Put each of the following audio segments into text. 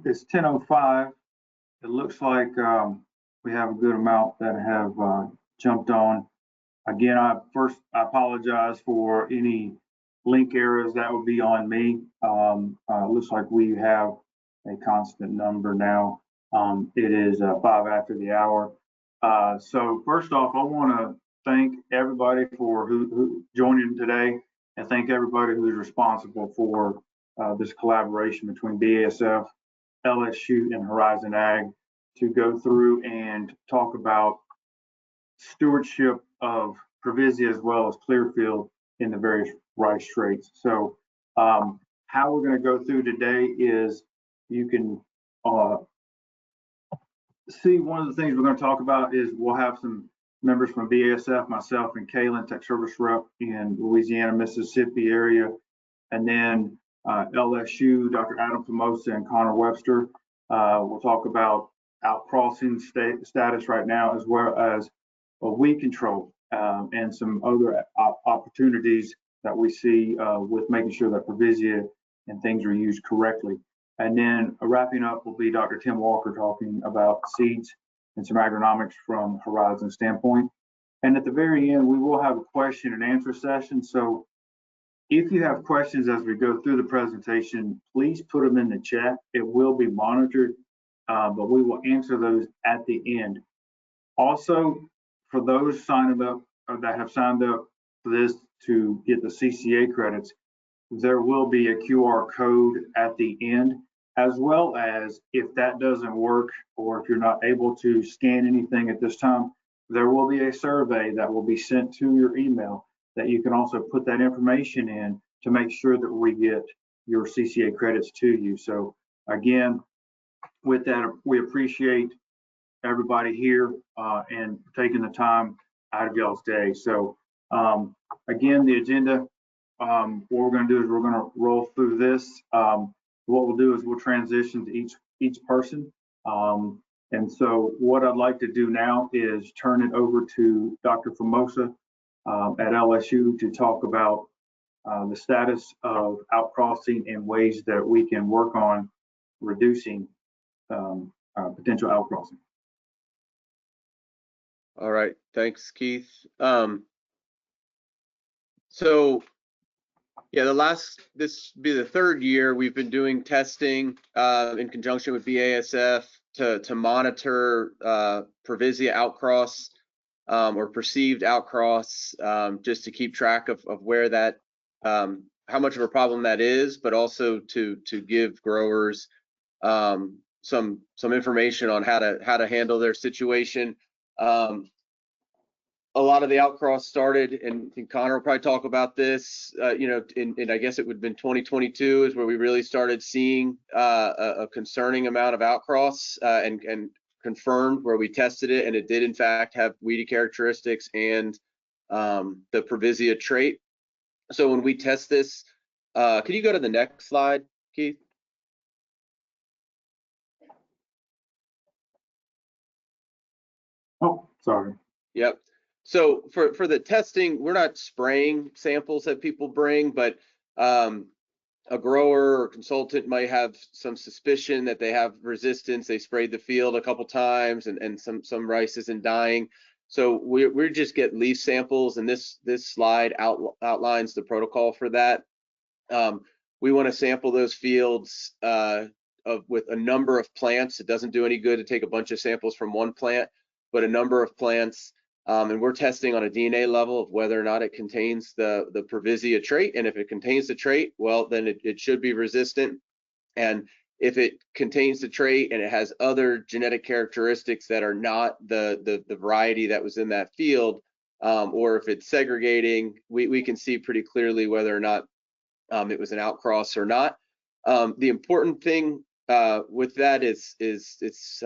It's 10:05. It looks like we have a good amount that have jumped on. Again, I apologize for any link errors. That would be on me. Looks like we have a constant number now. It is 5 after the hour. So first off, I want to thank everybody for who joining today, and thank everybody who's responsible for this collaboration between BASF, LSU, and Horizon Ag to go through and talk about stewardship of Previsia as well as Clearfield in the various rice traits. So how we're going to go through today is you can see one of the things we're going to talk about is we'll have some members from BASF, myself and Kaylin, Tech Service Rep in Louisiana, Mississippi area, and then LSU, Dr. Adam Famosa and Connor Webster. We'll talk about outcrossing status right now, as well as weed control and some other opportunities that we see with making sure that Previsia and things are used correctly. And then wrapping up will be Dr. Tim Walker talking about seeds and some agronomics from Horizon standpoint. And at the very end, we will have a question and answer session. So if you have questions as we go through the presentation, please put them in the chat. It will be monitored, but we will answer those at the end. Also, for those signing up or that have signed up for this to get the CCA credits, there will be a QR code at the end, as well as if that doesn't work or if you're not able to scan anything at this time, there will be a survey that will be sent to your email that you can also put that information in to make sure that we get your CCA credits to you. So again, with that, we appreciate everybody here and taking the time out of y'all's day. So again, the agenda, what we're going to do is we're going to roll through this. What we'll do is we'll transition to each person. And so what I'd like to do now is turn it over to Dr. Famosa at LSU to talk about the status of outcrossing and ways that we can work on reducing potential outcrossing. All right, thanks, Keith. So yeah, this will be the third year we've been doing testing in conjunction with BASF to monitor Previsia outcross or perceived outcross, just to keep track of where that, how much of a problem that is, but also to give growers some information on how to handle their situation. A lot of the outcross started, and Connor will probably talk about this, in I guess it would have been 2022 is where we really started seeing a concerning amount of outcross and confirmed where we tested it, and it did in fact have weedy characteristics and the Previsia trait. So when we test this, could you go to the next slide, Keith? Oh, sorry. Yep. So for the testing, we're not spraying samples that people bring, but a grower or consultant might have some suspicion that they have resistance. They sprayed the field a couple times and some rice isn't dying. So we just get leaf samples, and this slide outlines the protocol for that. We want to sample those fields with a number of plants. It doesn't do any good to take a bunch of samples from one plant, but a number of plants. And we're testing on a DNA level of whether or not it contains the Previsia trait. And if it contains the trait, well, then it should be resistant. And if it contains the trait and it has other genetic characteristics that are not the variety that was in that field, or if it's segregating, we can see pretty clearly whether or not it was an outcross or not. The important thing with that is it's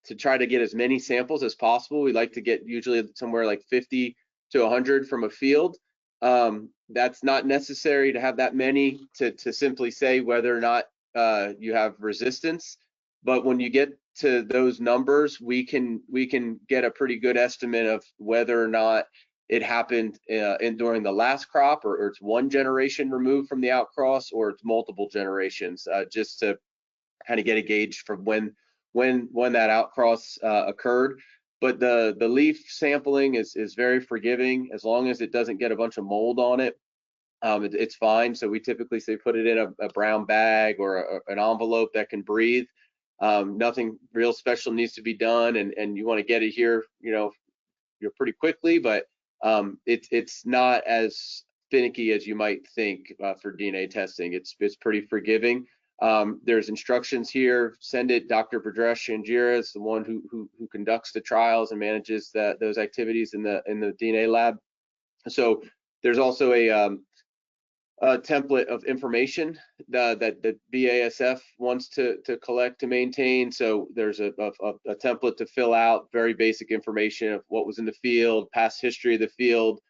to try to get as many samples as possible. We like to get usually somewhere like 50 to 100 from a field. That's not necessary to have that many to simply say whether or not you have resistance. But when you get to those numbers, we can get a pretty good estimate of whether or not it happened during the last crop, or it's one generation removed from the outcross, or it's multiple generations, just to kind of get a gauge from when that outcross occurred. But the leaf sampling is very forgiving as long as it doesn't get a bunch of mold on it. It's fine. So we typically say put it in a brown bag or an envelope that can breathe. Nothing real special needs to be done, and you want to get it here, you're pretty quickly, but it's not as finicky as you might think for DNA testing. It's pretty forgiving. There's instructions here. Send it. Dr. Bhadresh Shanjira is the one who conducts the trials and manages those activities in the DNA lab. So there's also a template of information that BASF wants to collect to maintain. So there's a template to fill out, very basic information of what was in the field, past history of the field,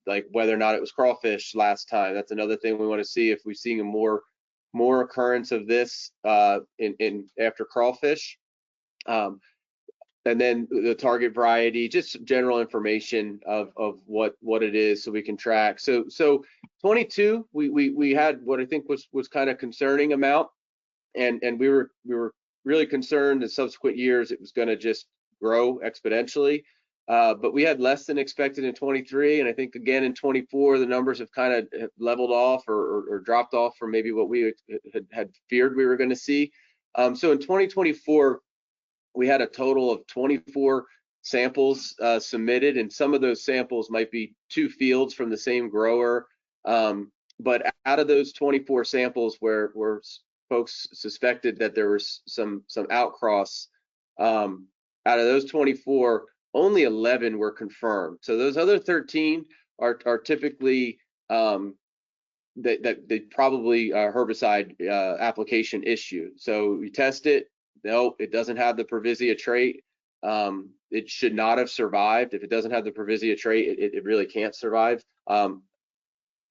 like whether or not it was crawfish last time. That's another thing we want to see, if we're seeing a more occurrence of this in after crawfish. And then the target variety, just general information of what it is, so we can track. So 22, we had what I think was kind of concerning amount, and we were really concerned in subsequent years it was going to just grow exponentially. But we had less than expected in 23, and I think again in 24 the numbers have kind of leveled off or dropped off from maybe what we had feared we were going to see. So in 2024. We had a total of 24 samples submitted, and some of those samples might be 2 fields from the same grower. But out of those 24 samples where folks suspected that there was some outcross, out of those 24, only 11 were confirmed. So those other 13 are typically that they probably herbicide application issue. So you test it. No, it doesn't have the Previsia trait. It should not have survived. If it doesn't have the Previsia trait, it really can't survive the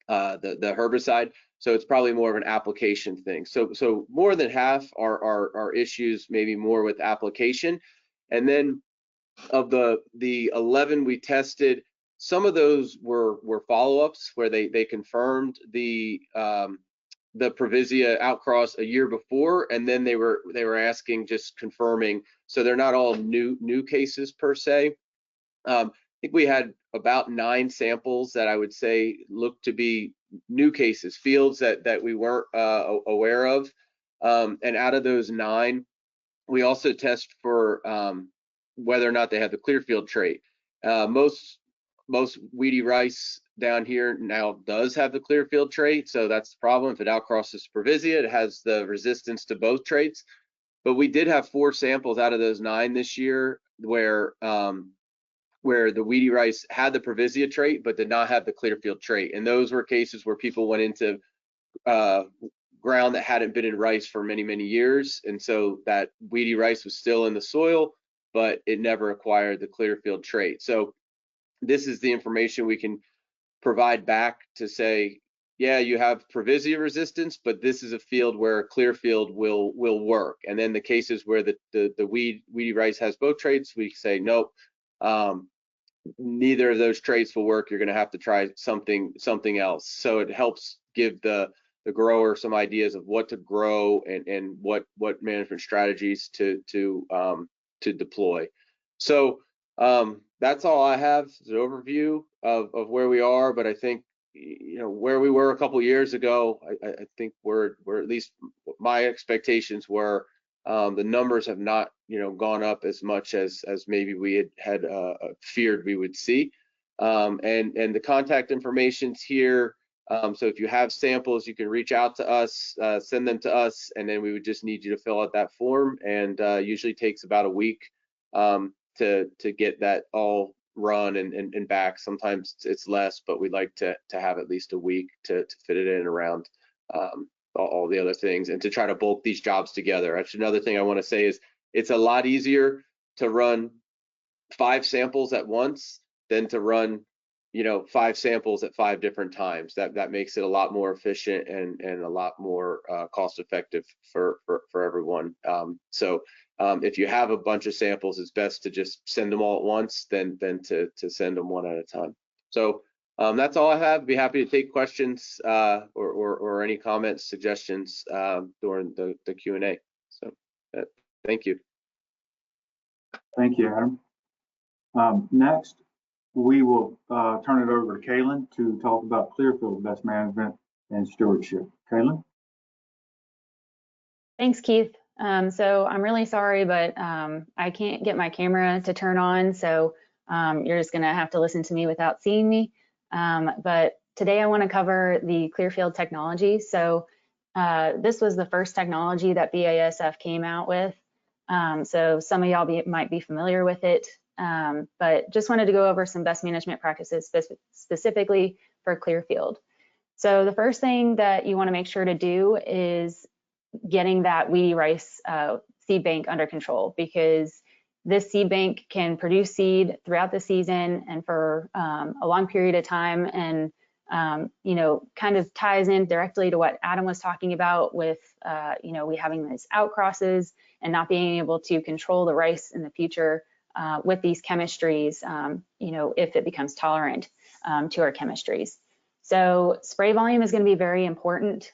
herbicide. So it's probably more of an application thing. So more than half are issues, maybe more with application. And then of the 11 we tested, some of those were follow-ups where they confirmed the Previsia outcross a year before, and then they were asking, just confirming. So they're not all new cases per se. I think we had about 9 samples that I would say look to be new cases, fields that we weren't aware of. And out of those 9, we also test for whether or not they have the Clearfield trait. Most weedy rice down here now does have the Clearfield trait, so that's the problem. If it outcrosses Previsia, it has the resistance to both traits. But we did have 4 samples out of those 9 this year where the weedy rice had the Previsia trait but did not have the Clearfield trait, and those were cases where people went into ground that hadn't been in rice for many years, and so that weedy rice was still in the soil, but it never acquired the Clearfield trait. So this is the information we can provide back to say, yeah, you have Previsia resistance, but this is a field where Clearfield will work. And then the cases where the weedy rice has both traits, we say, nope, neither of those traits will work. You're going to have to try something else. So it helps give the grower some ideas of what to grow and what management strategies to deploy. So that's all I have as an overview of where we are. But I think, where we were a couple years ago, I think we're at least my expectations were the numbers have not gone up as much as maybe we had feared we would see. And the contact information's here. So if you have samples, you can reach out to us, send them to us, and then we would just need you to fill out that form. And usually takes about a week to get that all run and back. Sometimes it's less, but we'd like to have at least a week to fit it in around all the other things, and to try to bulk these jobs together. Actually, another thing I want to say is it's a lot easier to run 5 samples at once than to run 5 samples at 5 different times. That makes it a lot more efficient and a lot more cost effective for everyone. So if you have a bunch of samples, it's best to just send them all at once than to send them one at a time. So that's all I have. Be happy to take questions or any comments, suggestions during the Q&A. So thank you. Thank you, Adam. Next, we will turn it over to Kaylin to talk about Clearfield best management and stewardship. Kaylin? Thanks, Keith. So I'm really sorry, but I can't get my camera to turn on, so you're just gonna have to listen to me without seeing me. But today I want to cover the Clearfield technology. So this was the first technology that BASF came out with. So some of y'all might be familiar with it, but just wanted to go over some best management practices specifically for Clearfield. So the first thing that you want to make sure to do is getting that weedy rice seed bank under control, because this seed bank can produce seed throughout the season and for a long period of time, and you know, kind of ties in directly to what Adam was talking about with you know, we having these outcrosses and not being able to control the rice in the future with these chemistries, you know, if it becomes tolerant to our chemistries. So spray volume is going to be very important.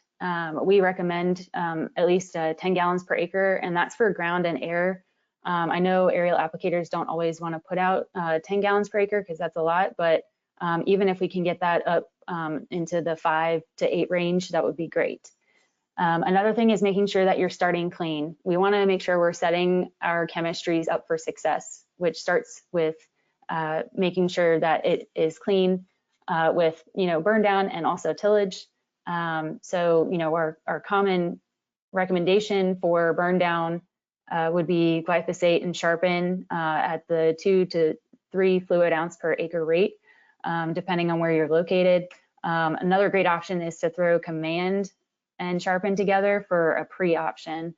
We recommend at least 10 gallons per acre, and that's for ground and air. I know aerial applicators don't always want to put out 10 gallons per acre because that's a lot, but even if we can get that up into the 5 to 8 range, that would be great. Another thing is making sure that you're starting clean. We want to make sure we're setting our chemistries up for success, which starts with making sure that it is clean with, you know, burn down and also tillage. So, you know, our common recommendation for burn down would be glyphosate and sharpen at the 2 to 3 fluid ounce per acre rate, depending on where you're located. Another great option is to throw command and sharpen together for a pre-option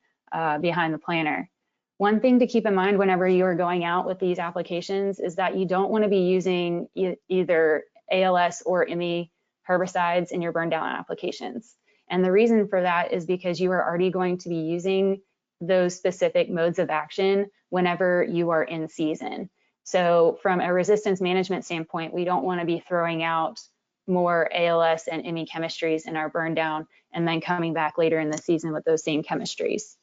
behind the planter. One thing to keep in mind whenever you are going out with these applications is that you don't want to be using either ALS or IMI herbicides in your burn down applications. And the reason for that is because you are already going to be using those specific modes of action whenever you are in season. So from a resistance management standpoint, we don't want to be throwing out more ALS and IMI chemistries in our burn down and then coming back later in the season with those same chemistries.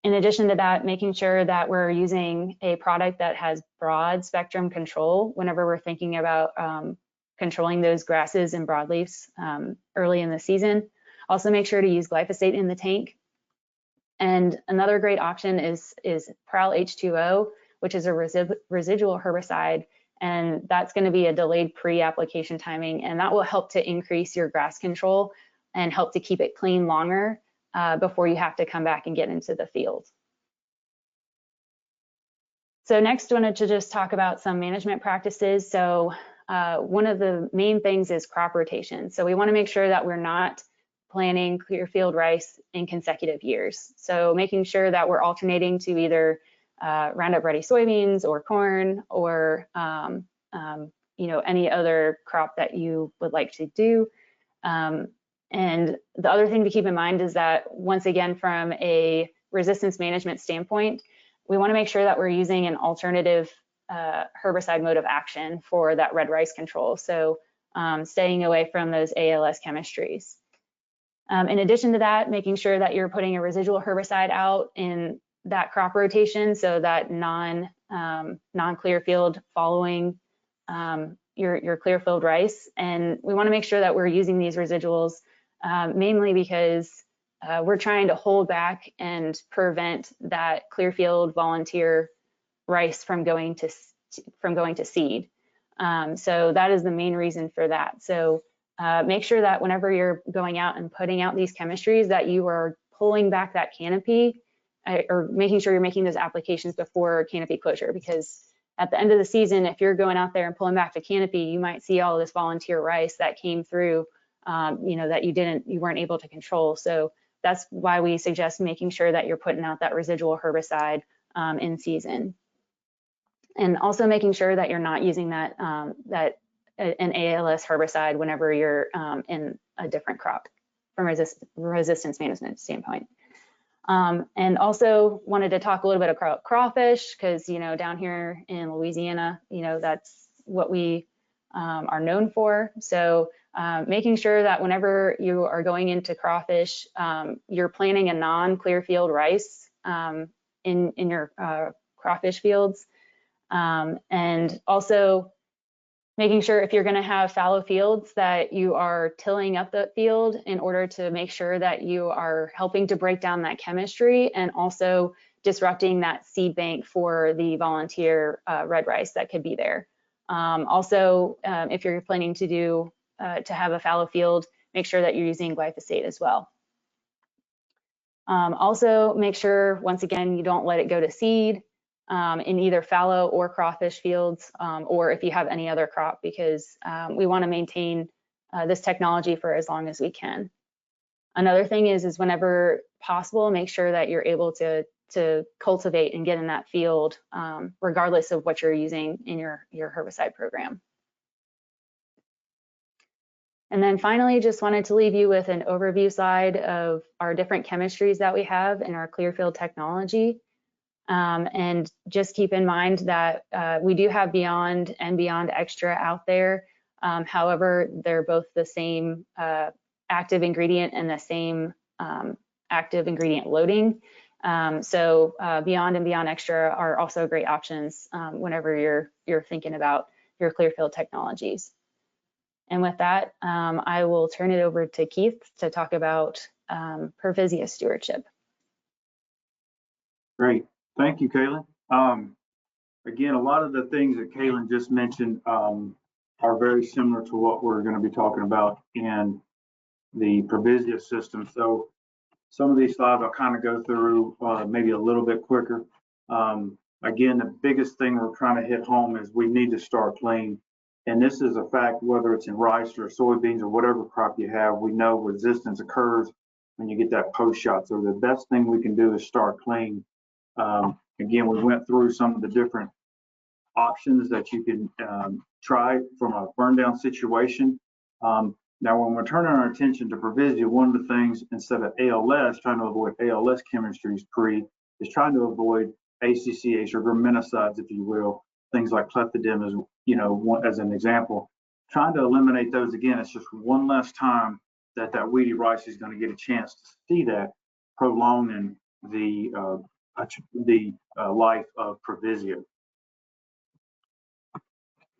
In addition to that, making sure that we're using a product that has broad spectrum control whenever we're thinking about controlling those grasses and broadleafs early in the season. Also make sure to use glyphosate in the tank. And another great option is Prowl H2O, which is a residual herbicide, and that's going to be a delayed pre-application timing, and that will help to increase your grass control and help to keep it clean longer before you have to come back and get into the field. So next, I wanted to just talk about some management practices. So one of the main things is crop rotation. So we want to make sure that we're not planting Clearfield rice in consecutive years. So making sure that we're alternating to either Roundup Ready soybeans or corn or you know, any other crop that you would like to do. And the other thing to keep in mind is that, once again, from a resistance management standpoint, we want to make sure that we're using an alternative herbicide mode of action for that red rice control. So staying away from those ALS chemistries. In addition to that, making sure that you're putting a residual herbicide out in that crop rotation, so that non-Clearfield following your Clearfield rice. And we want to make sure that we're using these residuals mainly because we're trying to hold back and prevent that Clearfield volunteer rice from going to seed. So that is the main reason for that. So make sure that whenever you're going out and putting out these chemistries, that you are pulling back that canopy or making sure you're making those applications before canopy closure, because at the end of the season, if you're going out there and pulling back the canopy, you might see all this volunteer rice that came through, you know, that you weren't able to control. So that's why we suggest making sure that you're putting out that residual herbicide in season. And also making sure that you're not using that an ALS herbicide whenever you're in a different crop from resistance management standpoint. And also wanted to talk a little bit about crawfish, because, you know, down here in Louisiana, you know, that's what we are known for. So making sure that whenever you are going into crawfish, you're planting a non-clear field rice in your crawfish fields. And also making sure if you're going to have fallow fields that you are tilling up the field in order to make sure that you are helping to break down that chemistry and also disrupting that seed bank for the volunteer red rice that could be there. Also, if you're planning to do to have a fallow field, make sure that you're using glyphosate as well. Also, make sure, once again, you don't let it go to seed in either fallow or crawfish fields, or if you have any other crop, because we want to maintain this technology for as long as we can. Another thing is whenever possible, make sure that you're able to cultivate and get in that field, regardless of what you're using in your herbicide program. And then finally, just wanted to leave you with an overview slide of our different chemistries that we have in our Clearfield technology. And just keep in mind that we do have Beyond and Beyond Extra out there. However, they're both the same active ingredient and the same active ingredient loading. So Beyond and Beyond Extra are also great options whenever you're thinking about your Clearfield technologies. And with that, I will turn it over to Keith to talk about Pervisia stewardship. Great. Thank you, Kaylin. Again, a lot of the things that Kaylin just mentioned are very similar to what we're going to be talking about in the Pervisia system. So some of these slides I'll kind of go through maybe a little bit quicker. Again, the biggest thing we're trying to hit home is we need to start clean. And this is a fact, whether it's in rice or soybeans or whatever crop you have, we know resistance occurs when you get that post shot. So the best thing we can do is start clean. Again, we went through some of the different options that you can try from a burn down situation. Now, when we're turning our attention to Pervisia, one of the things, instead of ALS, trying to avoid ALS chemistries is trying to avoid ACCH or graminicides, if you will, things like clethodim, as an example. Trying to eliminate those, again, it's just one less time that weedy rice is going to get a chance to see that, prolonging the life of Pervisia.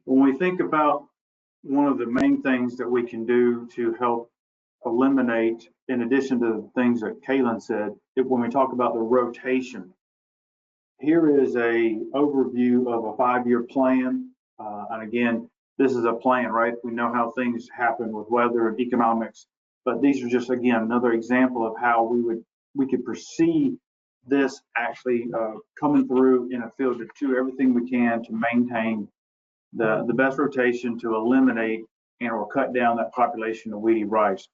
When we think about one of the main things that we can do to help eliminate, in addition to the things that Kaylin said, when we talk about the rotation, here is a overview of a 5-year plan. And again, this is a plan, right? We know how things happen with weather and economics, but these are just, again, another example of how we could perceive this actually coming through in a field to do everything we can to maintain the best rotation to eliminate and or cut down that population of weedy rice.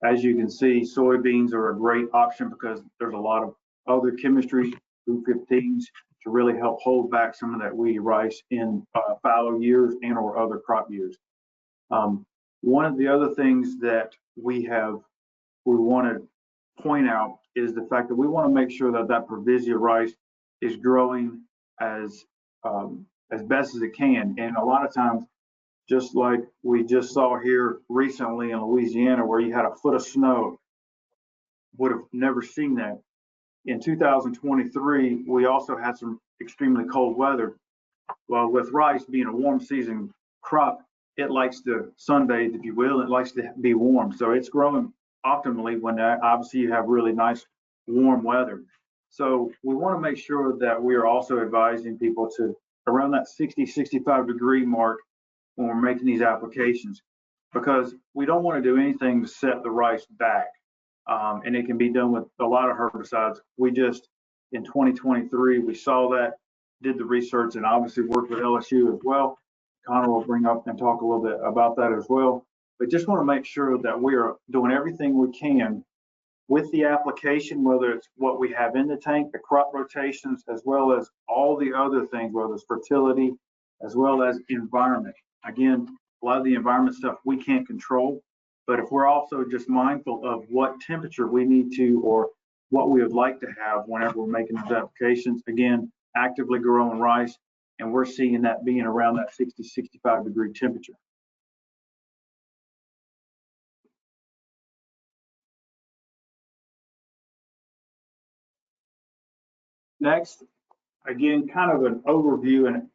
As you can see, soybeans are a great option because there's a lot of other chemistries, food 15s, to really help hold back some of that weedy rice in fallow years and or other crop years. One of the other things that we want to point out is the fact that we want to make sure that Pervisia rice is growing as best as it can. And a lot of times, just like we just saw here recently in Louisiana, where you had a foot of snow, would have never seen that. In 2023, we also had some extremely cold weather. Well, with rice being a warm season crop, it likes to sunbathe, if you will. It likes to be warm. So it's growing optimally when obviously you have really nice warm weather. So we want to make sure that we are also advising people to around that 60, 65 degree mark when we're making these applications, because we don't want to do anything to set the rice back. And it can be done with a lot of herbicides. We just, in 2023, we saw that, did the research, and obviously worked with LSU as well. Connor will bring up and talk a little bit about that as well. But just want to make sure that we are doing everything we can with the application, whether it's what we have in the tank, the crop rotations, as well as all the other things, whether it's fertility, as well as environment. Again, a lot of the environment stuff we can't control, but if we're also just mindful of what temperature we need to, or what we would like to have whenever we're making those applications, again, actively growing rice, and we're seeing that being around that 60, 65 degree temperature. Next, again, kind of an overview and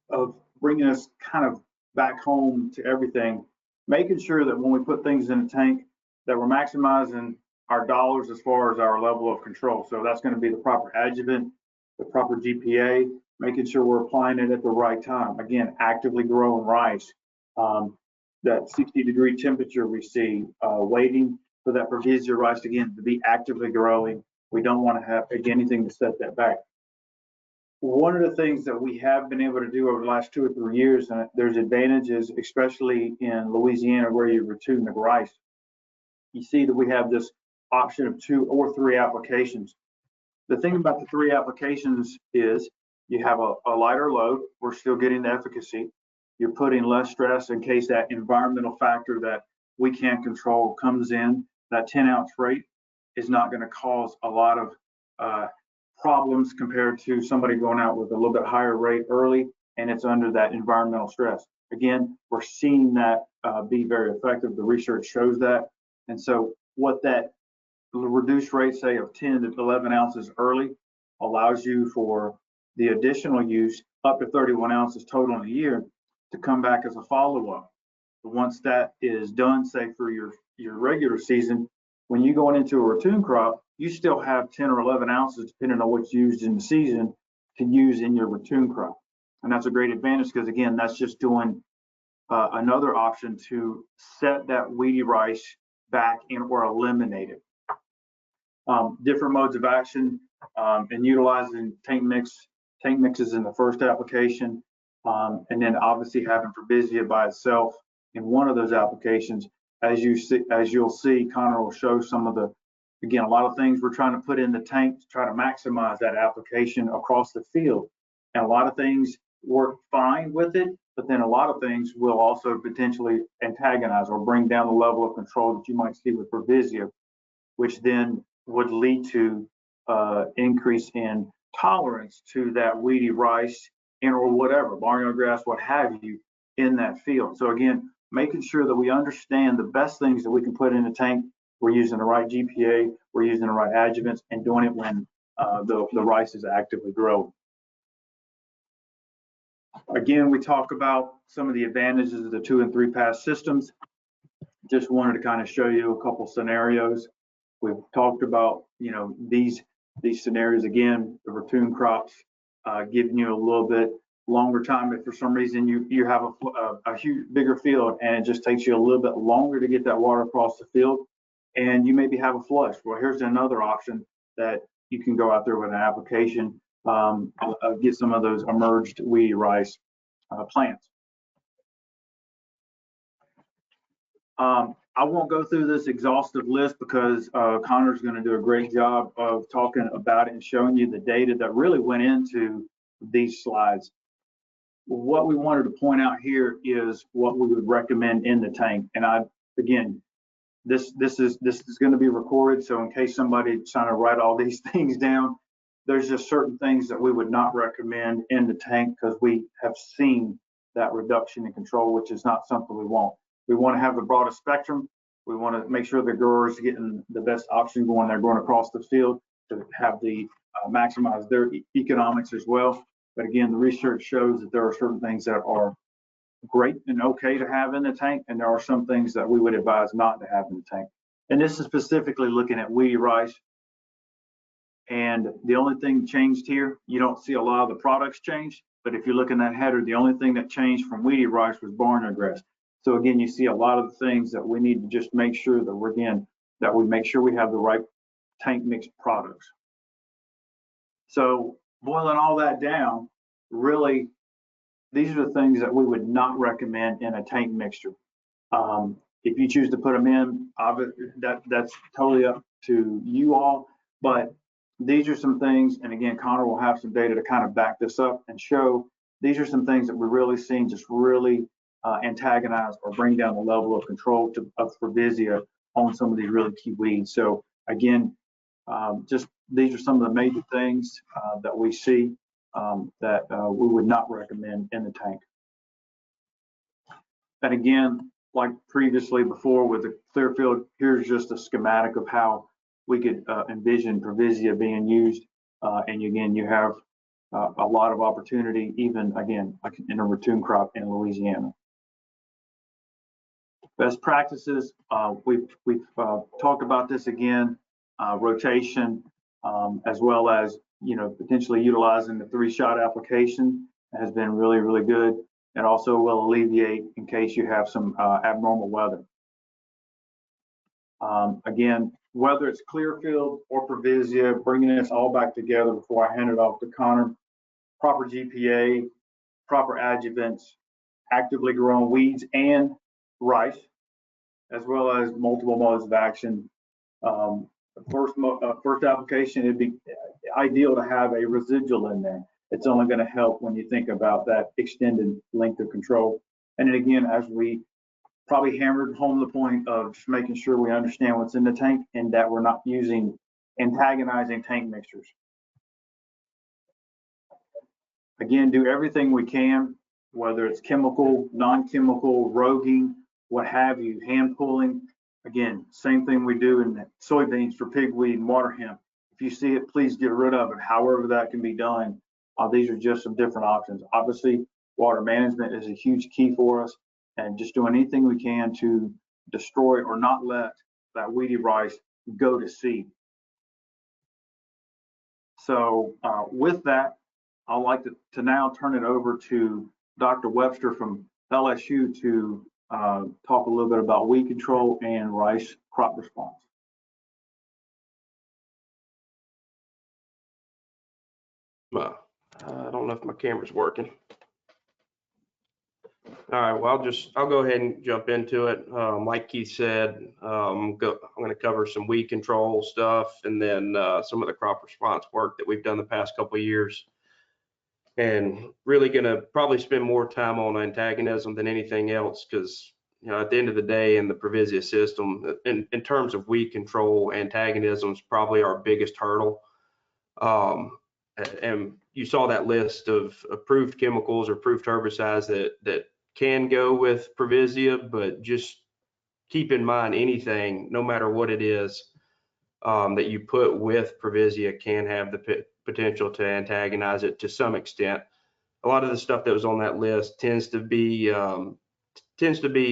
of bringing us kind of back home to everything, making sure that when we put things in a tank, that we're maximizing our dollars as far as our level of control. So that's going to be the proper adjuvant, the proper GPA, making sure we're applying it at the right time. Again, actively growing rice, that 60-degree temperature we see, waiting for that Provisia rice again to be actively growing. We don't want to have anything to set that back. One of the things that we have been able to do over the last 2 or 3 years, and there's advantages, especially in Louisiana where you ratoon the rice, you see that we have this option of 2 or 3 applications. The thing about the 3 applications is you have a lighter load. We're still getting the efficacy. You're putting less stress in case that environmental factor that we can't control comes in. That 10-ounce rate is not going to cause a lot of problems compared to somebody going out with a little bit higher rate early and it's under that environmental stress. Again, we're seeing that be very effective. The research shows that. And so what that reduced rate, say, of 10 to 11 ounces early allows you for the additional use up to 31 ounces total in a year to come back as a follow-up. Once that is done, say for your regular season, when you go into a ratoon crop, you still have 10 or 11 ounces, depending on what's used in the season, to use in your ratoon crop. And that's a great advantage because, again, that's just doing another option to set that weedy rice back in or eliminate it. Different modes of action and utilizing tank mixes in the first application, and then obviously having Provisia by itself in one of those applications. As you'll see, Connor will show some of the, again, a lot of things we're trying to put in the tank to try to maximize that application across the field. And a lot of things work fine with it, but then a lot of things will also potentially antagonize or bring down the level of control that you might see with Provisia, which then would lead to increase in tolerance to that weedy rice and or whatever, barnyard grass, what have you, in that field. So again, making sure that we understand the best things that we can put in the tank. We're using the right GPA, we're using the right adjuvants, and doing it when the rice is actively growing. Again, we talk about some of the advantages of the 2 and 3 pass systems. Just wanted to kind of show you a couple scenarios. We've talked about, you know, these scenarios. Again, the ratoon crops giving you a little bit longer time. If for some reason you have a huge bigger field and it just takes you a little bit longer to get that water across the field, and you maybe have a flush. Well, here's another option that you can go out there with an application, get some of those emerged weedy rice plants. I won't go through this exhaustive list because Connor's going to do a great job of talking about it and showing you the data that really went into these slides. What we wanted to point out here is what we would recommend in the tank. And again, this is going to be recorded, so in case somebody's trying to write all these things down, there's just certain things that we would not recommend in the tank because we have seen that reduction in control, which is not something we want. We want to have the broadest spectrum. We want to make sure the growers are getting the best option going there, going across the field to have the maximize their economics as well. But again, the research shows that there are certain things that are great and okay to have in the tank, and there are some things that we would advise not to have in the tank. And this is specifically looking at weedy rice. And the only thing changed here, you don't see a lot of the products change, but if you look in that header, the only thing that changed from weedy rice was barnyard grass. So again, you see a lot of the things that we need to just make sure that we make sure we have the right tank mix products. So boiling all that down, really, these are the things that we would not recommend in a tank mixture. If you choose to put them in, that's totally up to you all. But these are some things, and again, Connor will have some data to kind of back this up and show these are some things that we're really seeing just really antagonize or bring down the level of control of Provisia on some of these really key weeds. So again, just these are some of the major things that we see that we would not recommend in the tank. And again, like previously before with the clear field, here's just a schematic of how we could envision Provisia being used. And again, you have a lot of opportunity, even again, like in a ratoon crop in Louisiana. Best practices, we've talked about this again, rotation, as well as, potentially utilizing the 3-shot application has been really, really good. And also will alleviate in case you have some abnormal weather. Again, whether it's Clearfield or Previsia, bringing this all back together before I hand it off to Connor, proper GPA, proper adjuvants, actively growing weeds and rice, as well as multiple modes of action. First application, it'd be ideal to have a residual in there. It's only going to help when you think about that extended length of control. And then again, as we probably hammered home the point of just making sure we understand what's in the tank and that we're not using antagonizing tank mixtures. Again, do everything we can, whether it's chemical, non-chemical, roguing, what have you, hand pulling. Again, same thing we do in soybeans for pigweed and water hemp. If you see it, please get rid of it, however that can be done. These are just some different options. Obviously, water management is a huge key for us, and just doing anything we can to destroy or not let that weedy rice go to seed. So with that, I'd like to now turn it over to Dr. Webster from LSU to talk a little bit about weed control and rice crop response. I don't know if my camera's working. All right, well, I'll go ahead and jump into it. Like Keith said, I'm going to cover some weed control stuff and then some of the crop response work that we've done the past couple of years. And really going to probably spend more time on antagonism than anything else, because at the end of the day, in the Previsia system, in terms of weed control, antagonism is probably our biggest hurdle. And you saw that list of approved chemicals or approved herbicides that can go with Previsia, but just keep in mind anything, no matter what it is, that you put with Previsia can have the potential to antagonize it to some extent. A lot of the stuff that was on that list tends to be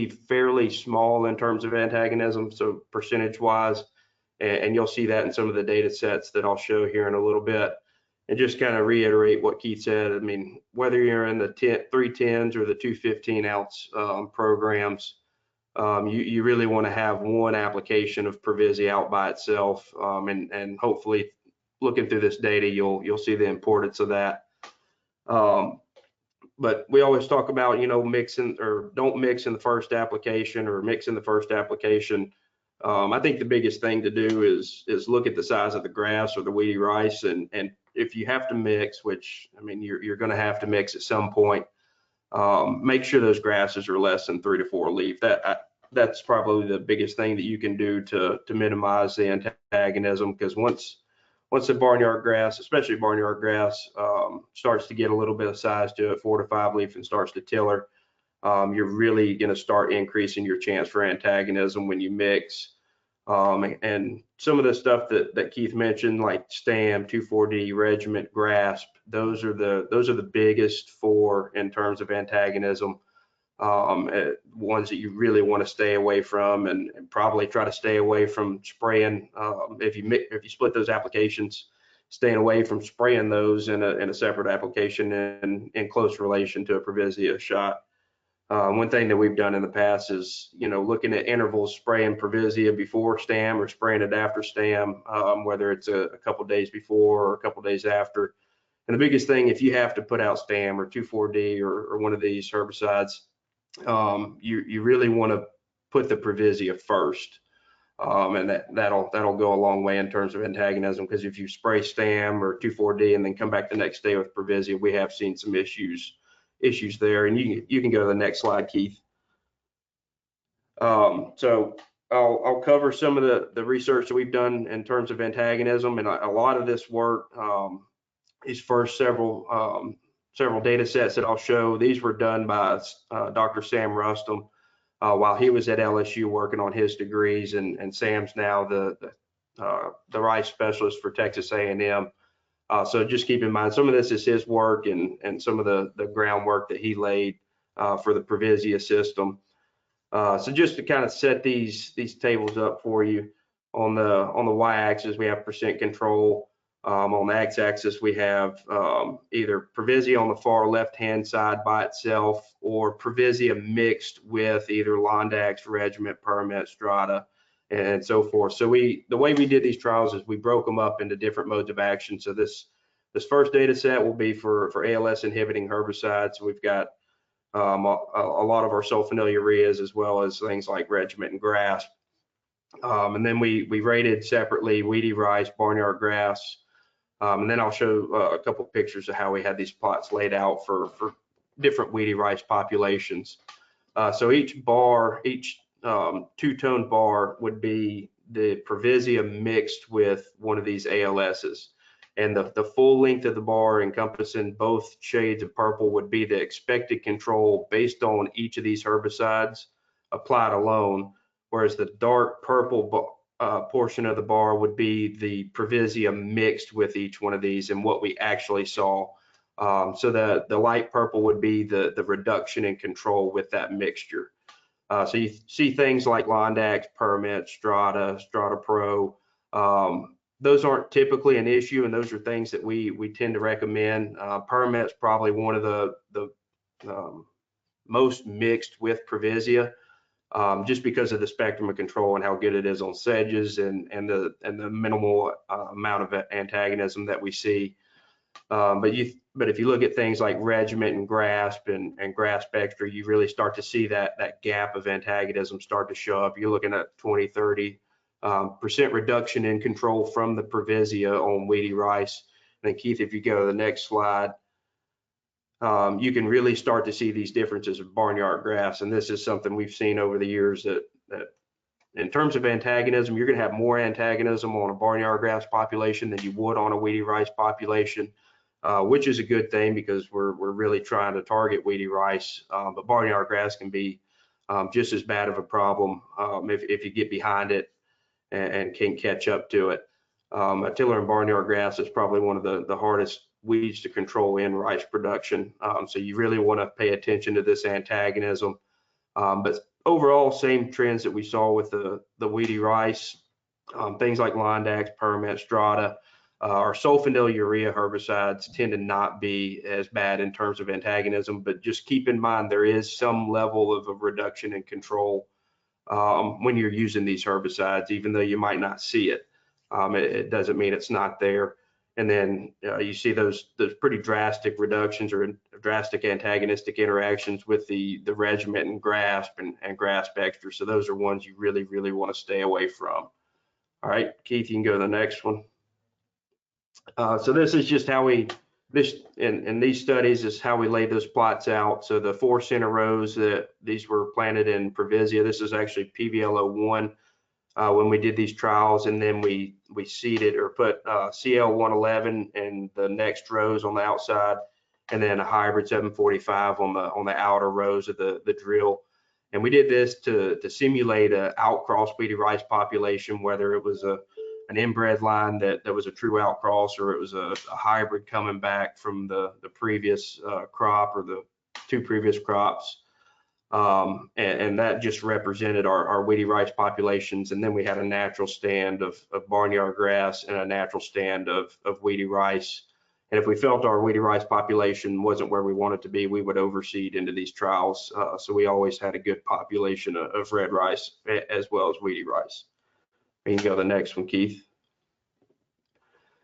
fairly small in terms of antagonism, so percentage-wise, and you'll see that in some of the data sets that I'll show here in a little bit. And just kind of reiterate what Keith said. I mean, whether you're in the 310s or the 215 ounce programs, you really want to have one application of Previsia out by itself, and hopefully, looking through this data, you'll see the importance of that. But we always talk about, mixing or don't mix in the first application or mix in the first application. I think the biggest thing to do is look at the size of the grass or the weedy rice, and if you have to mix, which I mean you're going to have to mix at some point, make sure those grasses are less than 3 to 4 leaf. That's probably the biggest thing that you can do to minimize the antagonism, because once the barnyard grass, especially barnyard grass, starts to get a little bit of size to it, 4 to 5 leaf, and starts to tiller, you're really going to start increasing your chance for antagonism when you mix. And some of the stuff that Keith mentioned, like STAM, 2,4-D, Regiment, Grasp, those are the biggest four in terms of antagonism. Ones that you really want to stay away from, and probably try to stay away from spraying. If you split those applications, staying away from spraying those in a separate application in close relation to a Previsia shot. One thing that we've done in the past is, looking at intervals, spraying Previsia before STAM or spraying it after STAM, whether it's a couple days before or a couple days after. And the biggest thing, if you have to put out STAM or 2,4-D or one of these herbicides, you really want to put the Previsia first, and that'll go a long way in terms of antagonism, because if you spray STAM or 2,4-D and then come back the next day with Previsia, we have seen some issues there. And you can go to the next slide, Keith. So I'll cover some of the research that we've done in terms of antagonism, and a lot of this work, these first several data sets that I'll show, these were done by Dr. Sam Rustum while he was at LSU working on his degrees, and Sam's now the rice specialist for Texas A&M. So just keep in mind, some of this is his work and some of the groundwork that he laid for the Previsia system. So just to kind of set these tables up for you, on the y-axis we have percent control. On the x-axis we have either Previsia on the far left-hand side by itself, or Previsia mixed with either Londax, Regiment, Permit, Strata, and so forth. So the way we did these trials is we broke them up into different modes of action. So this first data set will be for ALS inhibiting herbicides. We've got a lot of our sulfonylureas, as well as things like Regiment and Grasp. And then we rated separately weedy rice, barnyard grass, and then I'll show a couple of pictures of how we had these plots laid out for different weedy rice populations. So each bar, each two-tone bar would be the Previsia mixed with one of these ALSs. And the full length of the bar, encompassing both shades of purple, would be the expected control based on each of these herbicides applied alone, whereas the dark purple portion of the bar would be the Previsia mixed with each one of these and what we actually saw. So the light purple would be the reduction in control with that mixture. So you see things like Londax, Permit, Strata, Strata Pro. Those aren't typically an issue, and those are things that we tend to recommend. Permit's probably one of the most mixed with Previsia, just because of the spectrum of control and how good it is on sedges and the minimal amount of antagonism that we see. But if you look at things like Regiment and Grasp and Grasp Extra, you really start to see that gap of antagonism start to show up. You're looking at 20-30% reduction in control from the Previsia on weedy rice. And then Keith, if you go to the next slide, you can really start to see these differences of barnyard grass. And this is something we've seen over the years that in terms of antagonism, you're going to have more antagonism on a barnyard grass population than you would on a weedy rice population, which is a good thing because we're really trying to target weedy rice. But barnyard grass can be just as bad of a problem if you get behind it and can't catch up to it. Tiller and barnyard grass is probably one of the hardest weeds to control in rice production. So you really want to pay attention to this antagonism. But overall, same trends that we saw with the weedy rice, things like Londax, Permit, Strata. Our sulfonylurea herbicides tend to not be as bad in terms of antagonism, but just keep in mind there is some level of a reduction in control when you're using these herbicides, even though you might not see it. It doesn't mean it's not there. And then you see those pretty drastic reductions or drastic antagonistic interactions with the Regiment and Grasp and Grasp Extra. So those are ones you really, really want to stay away from. All right, Keith, you can go to the next one. So this is just how in these studies is how we laid those plots out. So the 4 center rows, these were planted in Previsia. This is actually PVL01 when we did these trials, and then we seeded or put CL111 in the next rows on the outside, and then a hybrid 745 on the outer rows of the drill. And we did this to simulate a outcross weedy rice population, whether it was an inbred line that was a true outcross, or it was a hybrid coming back from the previous crop or the 2 previous crops. And that just represented our weedy rice populations. And then we had a natural stand of barnyard grass and a natural stand of weedy rice. And if we felt our weedy rice population wasn't where we wanted to be, we would overseed into these trials. So we always had a good population of red rice as well as weedy rice. You can go to the next one, Keith.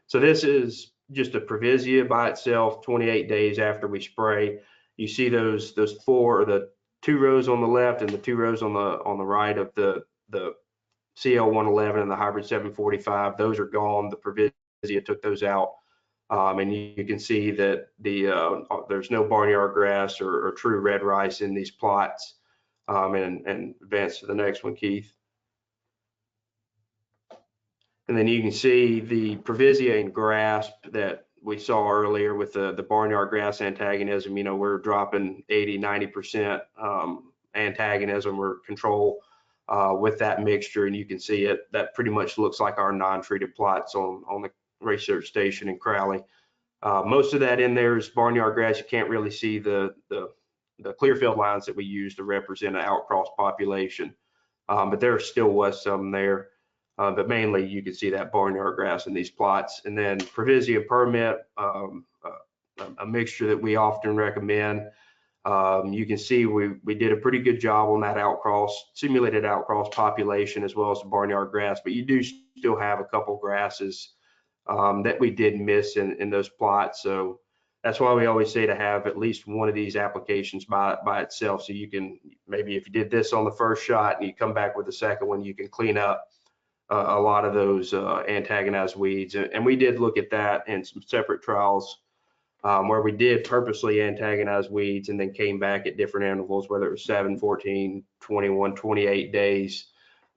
So this is just a Previsia by itself, 28 days after we spray. You see those 4 or the 2 rows on the left and the 2 rows on the right of the CL111 and the hybrid 745. Those are gone. The Previsia took those out. And you can see that there's no barnyard grass or true red rice in these plots. And advance to the next one, Keith. And then you can see the Previsia and Grasp that we saw earlier with the barnyard grass antagonism. You know, we're dropping 80-90% antagonism or control with that mixture, and you can see it. That pretty much looks like our non-treated plots on research station in Crowley. Most of that in there is barnyard grass. You can't really see the clear field lines that we use to represent an outcross population, but there still was some there. But mainly you can see that barnyard grass in these plots. And then Previsia permit, a mixture that we often recommend. You can see we did a pretty good job on that outcross, simulated outcross population as well as the barnyard grass, but you do still have a couple grasses that we did miss in those plots. So that's why we always say to have at least one of these applications by itself. So you can, maybe if you did this on the first shot and you come back with the second one, you can clean up a lot of those antagonized weeds. And we did look at that in some separate trials where we did purposely antagonize weeds and then came back at different intervals, whether it was 7, 14, 21, 28 days,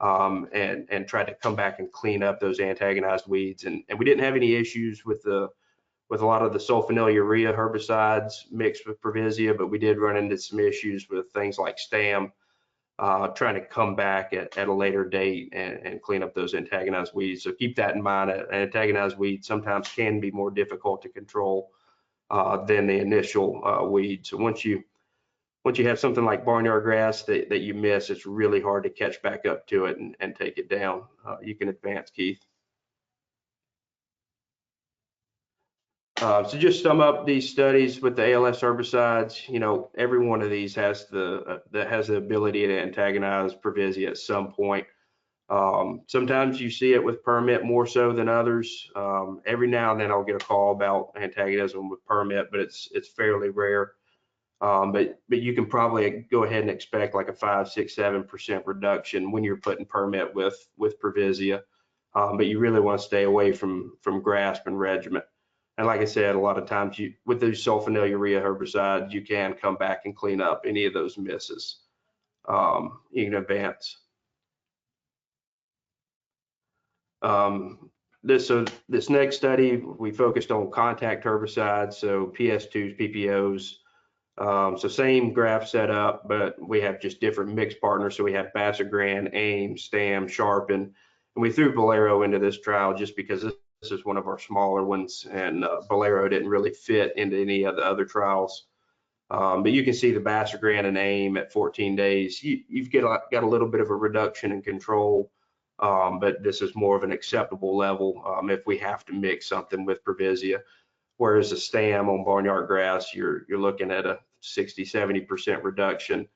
and tried to come back and clean up those antagonized weeds. And we didn't have any issues with a lot of the sulfonyl urea herbicides mixed with Previsia, but we did run into some issues with things like STAM, trying to come back at a later date and clean up those antagonized weeds. So keep that in mind. An antagonized weed sometimes can be more difficult to control than the initial weed. So once you have something like barnyard grass that you miss, it's really hard to catch back up to it and take it down. You can advance, Keith. So just sum up these studies with the ALS herbicides. You know, every one of these has the ability to antagonize Previsia at some point. Sometimes you see it with permit more so than others. Every now and then I'll get a call about antagonism with permit, but it's fairly rare. But you can probably go ahead and expect like a 5, 6, 7% reduction when you're putting permit with Previsia. But you really want to stay away from grasp and regiment. And like I said, a lot of times with those sulfonyl urea herbicides, you can come back and clean up any of those misses in advance. This next study, we focused on contact herbicides, so PS2s, PPOs. So same graph setup, but we have just different mix partners. So we have Basagran, AIM, STAM, Sharpen, and we threw Bolero into this trial just because this is one of our smaller ones, and Bolero didn't really fit into any of the other trials. But you can see the Basagran and AIM at 14 days. You've got a little bit of a reduction in control, but this is more of an acceptable level if we have to mix something with Previsia. Whereas the STAM on barnyard grass, you're looking at a 60, 70% reduction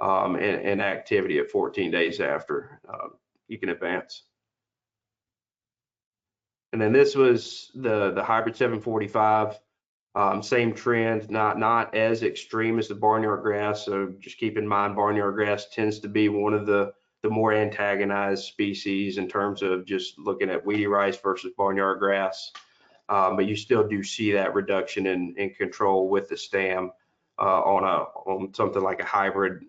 in activity at 14 days after. You can advance. And then this was the hybrid 745, same trend, not as extreme as the barnyard grass. So just keep in mind, barnyard grass tends to be one of the more antagonized species in terms of just looking at weedy rice versus barnyard grass. But you still do see that reduction in control with the STAM on something like a hybrid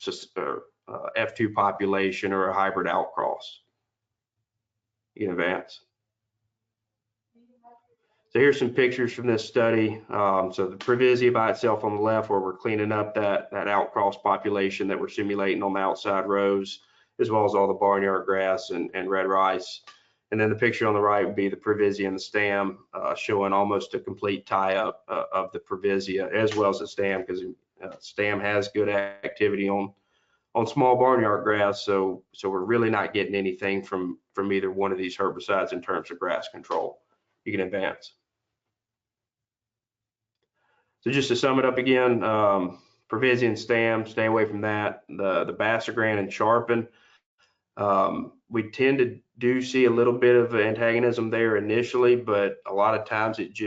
F2 population or a hybrid outcross. You can advance. So here's some pictures from this study. So the Previsia by itself on the left, where we're cleaning up that outcross population that we're simulating on the outside rows, as well as all the barnyard grass and red rice. And then the picture on the right would be the Previsia and the STAM, showing almost a complete tie-up of the Previsia as well as the STAM, because STAM has good activity on small barnyard grass. So we're really not getting anything from either one of these herbicides in terms of grass control. You can advance. So just to sum it up again, Previsia and STAM, stay away from that. The Basagran and Sharpen, we tend to do see a little bit of antagonism there initially, but a lot of times it's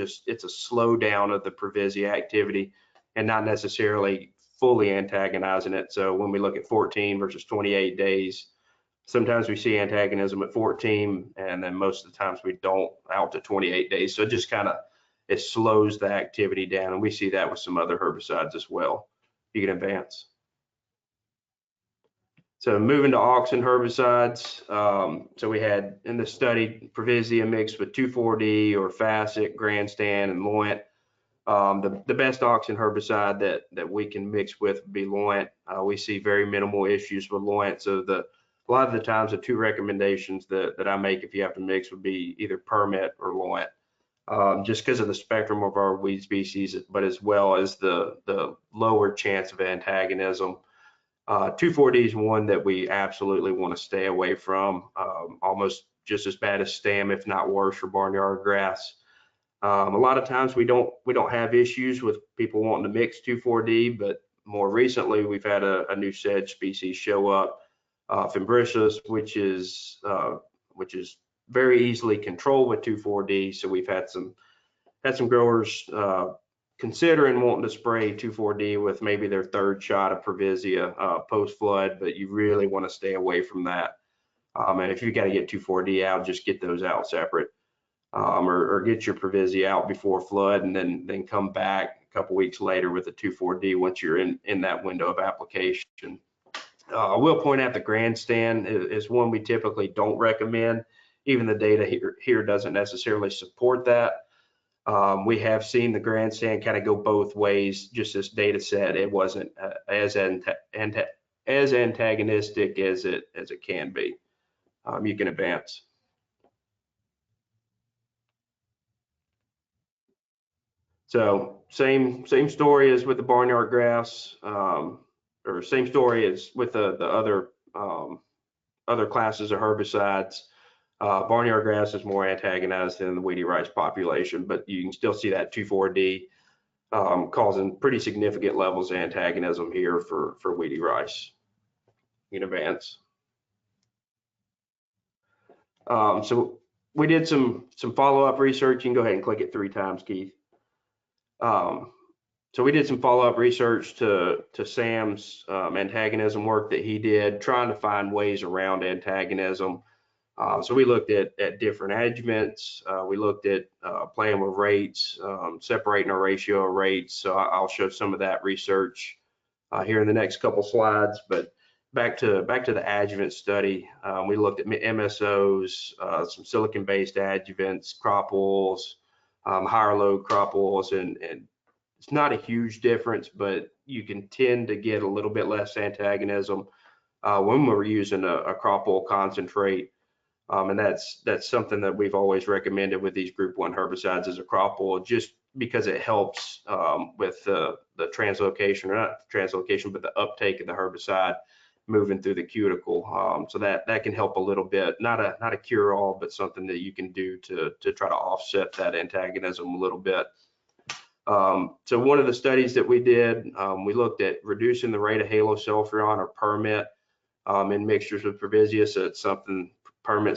a slowdown of the Previsia activity and not necessarily fully antagonizing it. So when we look at 14 versus 28 days, sometimes we see antagonism at 14, and then most of the times we don't out to 28 days. So it just it slows the activity down, and we see that with some other herbicides as well. You can advance. So moving to auxin herbicides, so we had in this study Previsia mixed with 2,4-D or Facet, Grandstand, and Loint. The best auxin herbicide that we can mix with would be Loint. We see very minimal issues with Loint. So the a lot of the times the two recommendations that I make if you have to mix would be either permit or Loent, just because of the spectrum of our weed species, but as well as the lower chance of antagonism. 2,4-D is one that we absolutely want to stay away from, almost just as bad as stem, if not worse, for barnyard grass. A lot of times we don't have issues with people wanting to mix 2,4-D, but more recently we've had a new sedge species show up, Fimbrices, which is very easily controlled with 2,4-D. So we've had some growers considering wanting to spray 2,4-D with maybe their third shot of Previsia post flood, but you really want to stay away from that. And if you got to get 2,4-D out, just get those out separate. Or get your Previsia out before flood, and then come back a couple weeks later with a 2,4-D once you're in that window of application. I will point out the grandstand is one we typically don't recommend. Even the data here doesn't necessarily support that. We have seen the grandstand kind of go both ways. Just this data set, it wasn't as antagonistic as it can be. You can advance. So same story as with the barnyard grass, or same story as with the other classes of herbicides. Barnyard grass is more antagonized than the weedy rice population, but you can still see that 2,4-D causing pretty significant levels of antagonism here for weedy rice. In advance. So we did some follow-up research. You can go ahead and click it 3 times, Keith. So we did some follow-up research to Sam's antagonism work that he did, trying to find ways around antagonism. So we looked at different adjuvants. We looked at playing with rates, separating our ratio of rates. So I'll show some of that research here in the next couple slides. But back to the adjuvant study, we looked at MSOs, some silicon-based adjuvants, crop oils, higher load crop oils, and it's not a huge difference, but you can tend to get a little bit less antagonism when we're using a crop oil concentrate. And that's something that we've always recommended with these group 1 herbicides as a crop oil, just because it helps with the translocation, or not translocation, but the uptake of the herbicide moving through the cuticle. So that can help a little bit, not a cure-all, but something that you can do to try to offset that antagonism a little bit. So one of the studies that we did, we looked at reducing the rate of halosulfuron or permit in mixtures with Previsia. So it's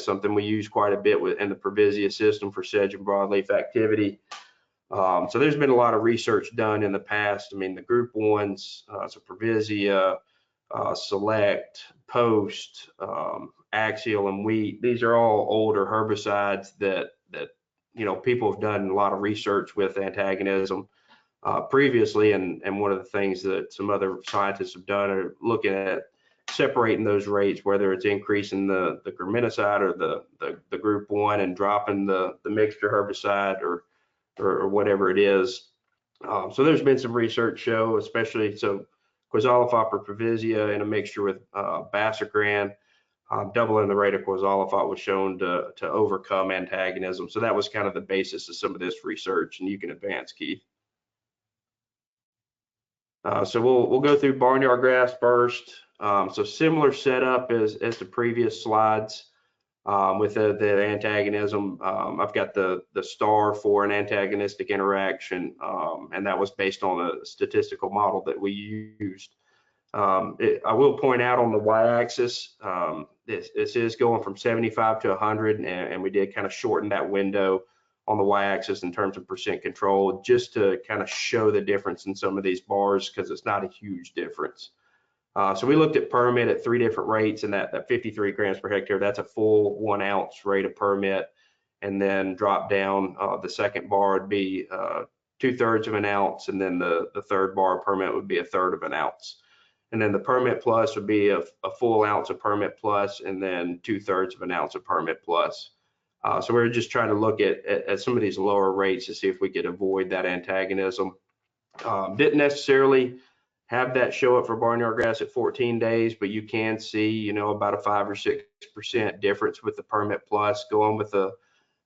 something we use quite a bit in the Previsia system for sedge and broadleaf activity. So there's been a lot of research done in the past. I mean, the group 1s, so Previsia, Select, Post, Axial, and Wheat. These are all older herbicides that people have done a lot of research with antagonism previously, and one of the things that some other scientists have done are looking at separating those rates, whether it's increasing the graminicide or the group 1 and dropping the mixture herbicide or whatever it is. So there's been some research show, especially quizalofop or Previsia in a mixture with Basicran, doubling the rate of quizalofop was shown to overcome antagonism. So that was kind of the basis of some of this research, and you can advance, Keith. So we'll go through barnyard grass first. So similar setup as the previous slides with the antagonism. I've got the star for an antagonistic interaction, and that was based on a statistical model that we used. I will point out on the y-axis, this is going from 75 to 100, and we did kind of shorten that window on the y-axis in terms of percent control, just to kind of show the difference in some of these bars, because it's not a huge difference. So we looked at permit at 3 different rates, and that 53 grams per hectare, that's a full 1 ounce rate of permit. And then drop down, the second bar would be 2/3 of an ounce, and then the third bar of permit would be 1/3 of an ounce. And then the permit plus would be a full ounce of permit plus, and then 2/3 of an ounce of permit plus. So we're just trying to look at some of these lower rates to see if we could avoid that antagonism. Didn't necessarily have that show up for barnyard grass at 14 days, but you can see, you know, about a 5 or 6% difference with the Permit Plus. Going with the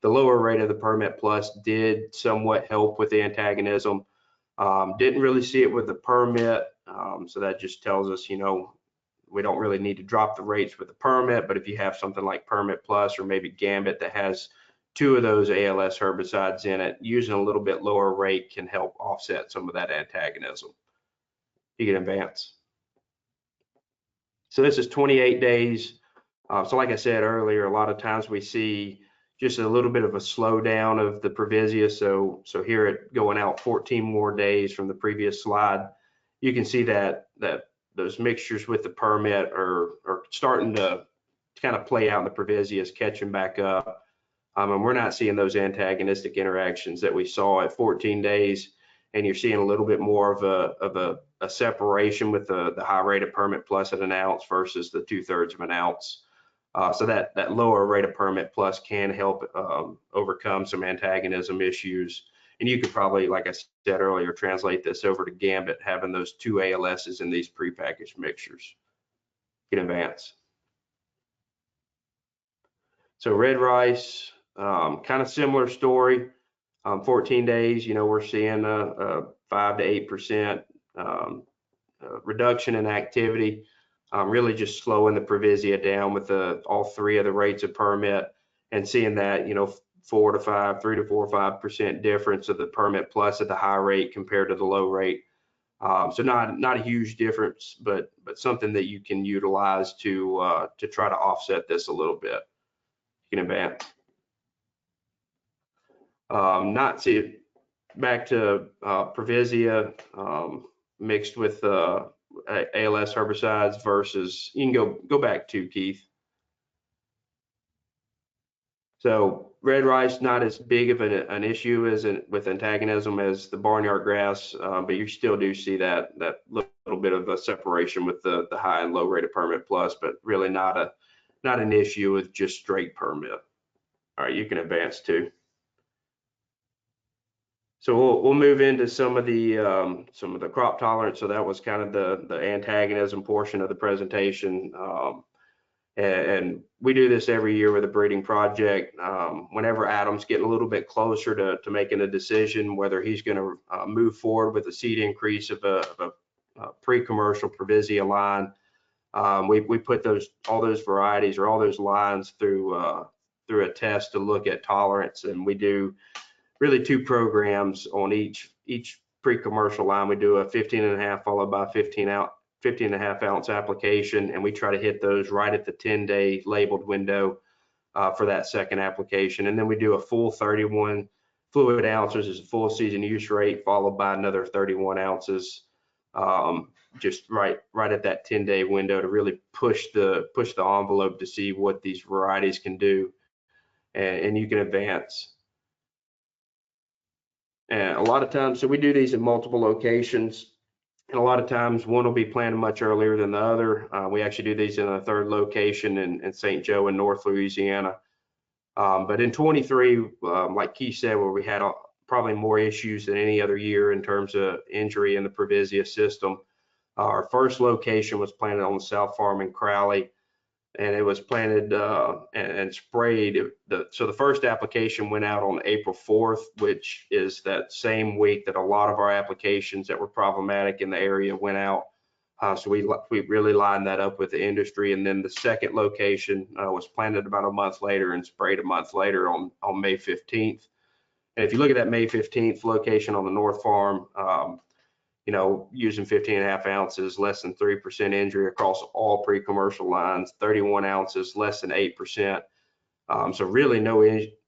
lower rate of the Permit Plus did somewhat help with the antagonism. Didn't really see it with the permit, so that just tells us, you know, we don't really need to drop the rates with the permit, but if you have something like Permit Plus or maybe Gambit that has 2 of those ALS herbicides in it, using a little bit lower rate can help offset some of that antagonism. You can advance. So this is 28 days. So like I said earlier, a lot of times we see just a little bit of a slowdown of the Previsia. So here it going out 14 more days from the previous slide, you can see that those mixtures with the permit are starting to kind of play out in the Previsia, is catching back up. And we're not seeing those antagonistic interactions that we saw at 14 days. And you're seeing a little bit more of a separation with the high rate of Permit Plus at an ounce versus the 2/3 of an ounce. So that lower rate of Permit Plus can help overcome some antagonism issues. And you could probably, like I said earlier, translate this over to Gambit, having those 2 ALSs in these prepackaged mixtures. You can advance. So red rice, kind of similar story. 14 days, you know, we're seeing a 5 to 8% reduction in activity. Really just slowing the Previsia down with all 3 of the rates of permit, and seeing that, you know, 3 to 4 or 5% difference of the Permit Plus at the high rate compared to the low rate. So not a huge difference, but something that you can utilize to try to offset this a little bit. You can advance. Not see back to Previsia mixed with ALS herbicides versus, you can go back to Keith. So red rice, not as big of an issue as with antagonism as the barnyard grass, but you still do see that little bit of a separation with the high and low rate of Permit Plus, but really not an issue with just straight permit. All right, you can advance too. So we'll move into some of the crop tolerance. So that was kind of the antagonism portion of the presentation. And we do this every year with a breeding project. Whenever Adam's getting a little bit closer to making a decision whether he's going to move forward with a seed increase of a pre-commercial Previsia line, we put all those varieties or all those lines through a test to look at tolerance, and we do really 2 programs on each pre-commercial line. We do a 15.5 followed by 15.5 ounce application, and we try to hit those right at the 10-day labeled window for that second application. And then we do a full 31 fluid ounces as a full season use rate, followed by another 31 ounces, just right at that 10-day window to really push the envelope to see what these varieties can do. And you can advance. And a lot of times, so we do these in multiple locations, and a lot of times one will be planted much earlier than the other. We actually do these in a 3rd location in St. Joe in North Louisiana. But in 23, like Keith said, where we had probably more issues than any other year in terms of injury in the Previsia system, our first location was planted on the South Farm in Crowley, and it was planted and sprayed. So the first application went out on April 4th, which is that same week that a lot of our applications that were problematic in the area went out. So we really lined that up with the industry. And then the second location was planted about a month later and sprayed a month later on May 15th. And if you look at that May 15th location on the North Farm, you know, using 15.5 ounces, less than 3% injury across all pre-commercial lines, 31 ounces, less than 8%. So really no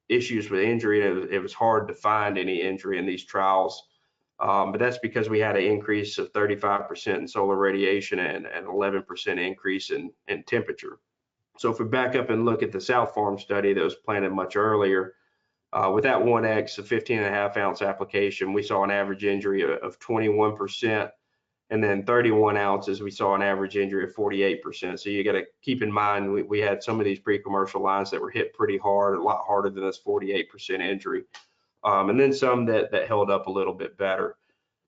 issues with injury. It was hard to find any injury in these trials. But that's because we had an increase of 35% in solar radiation and an 11% increase in temperature. So if we back up and look at the South Farm study that was planted much earlier, with that 1X, a 15.5 ounce application, we saw an average injury of 21%, and then 31 ounces, we saw an average injury of 48%. So you got to keep in mind, we had some of these pre-commercial lines that were hit pretty hard, a lot harder than this 48% injury, and then some that held up a little bit better.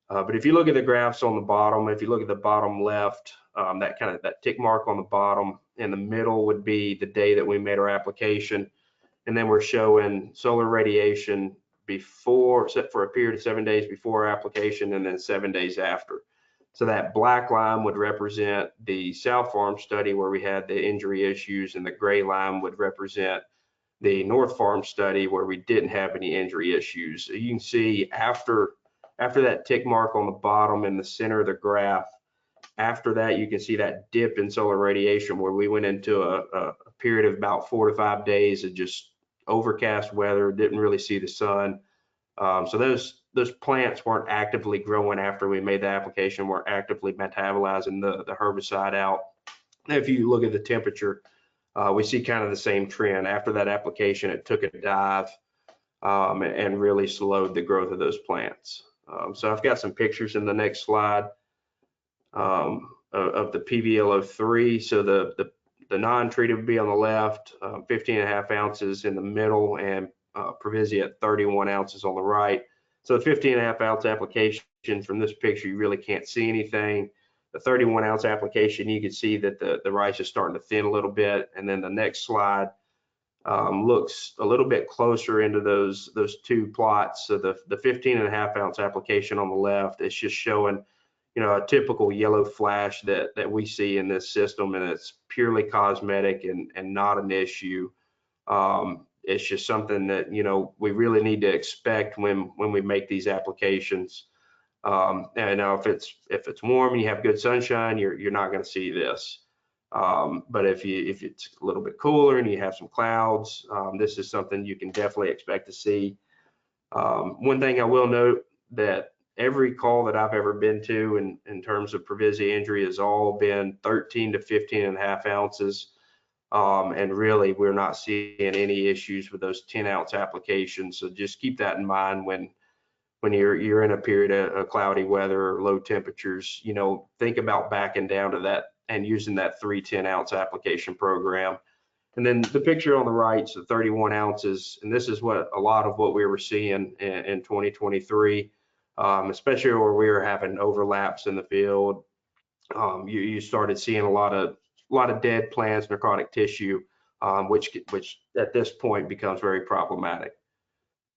But if you look at the graphs on the bottom, if you look at the bottom left, that tick mark on the bottom in the middle would be the day that we made our application. And then we're showing solar radiation before, except for a period of 7 days before application and then 7 days after. So that black line would represent the South Farm study where we had the injury issues, and the gray line would represent the North Farm study where we didn't have any injury issues. So you can see after that tick mark on the bottom in the center of the graph, after that you can see that dip in solar radiation where we went into a period of about 4 to 5 days of just overcast weather, didn't really see the sun. So those plants weren't actively growing after we made the application, weren't actively metabolizing the herbicide out. If you look at the temperature, we see kind of the same trend. After that application, it took a dive and really slowed the growth of those plants. So I've got some pictures in the next slide of the PVL03. So the non-treated would be on the left, 15.5 ounces in the middle, and Previsia at 31 ounces on the right. So the 15.5 ounce application, from this picture, you really can't see anything. The 31 ounce application, you can see that the rice is starting to thin a little bit. And then the next slide looks a little bit closer into those two plots. So the 15.5 ounce application on the left is just showing, a typical yellow flash that we see in this system, and it's purely cosmetic and not an issue. It's just something that, we really need to expect when we make these applications. And now if it's warm and you have good sunshine, you're not going to see this. But if it's a little bit cooler and you have some clouds, this is something you can definitely expect to see. One thing I will note, that every call that I've ever been to in terms of Previsia injury has all been 13 to 15.5 ounces. And really, we're not seeing any issues with those 10 ounce applications. So just keep that in mind when you're in a period of cloudy weather or low temperatures. Think about backing down to that and using that 3 10 ounce application program. And then the picture on the right is the 31 ounces, and this is what a lot of what we were seeing in 2023, especially where we were having overlaps in the field. You started seeing a lot of dead plants, necrotic tissue, which at this point becomes very problematic.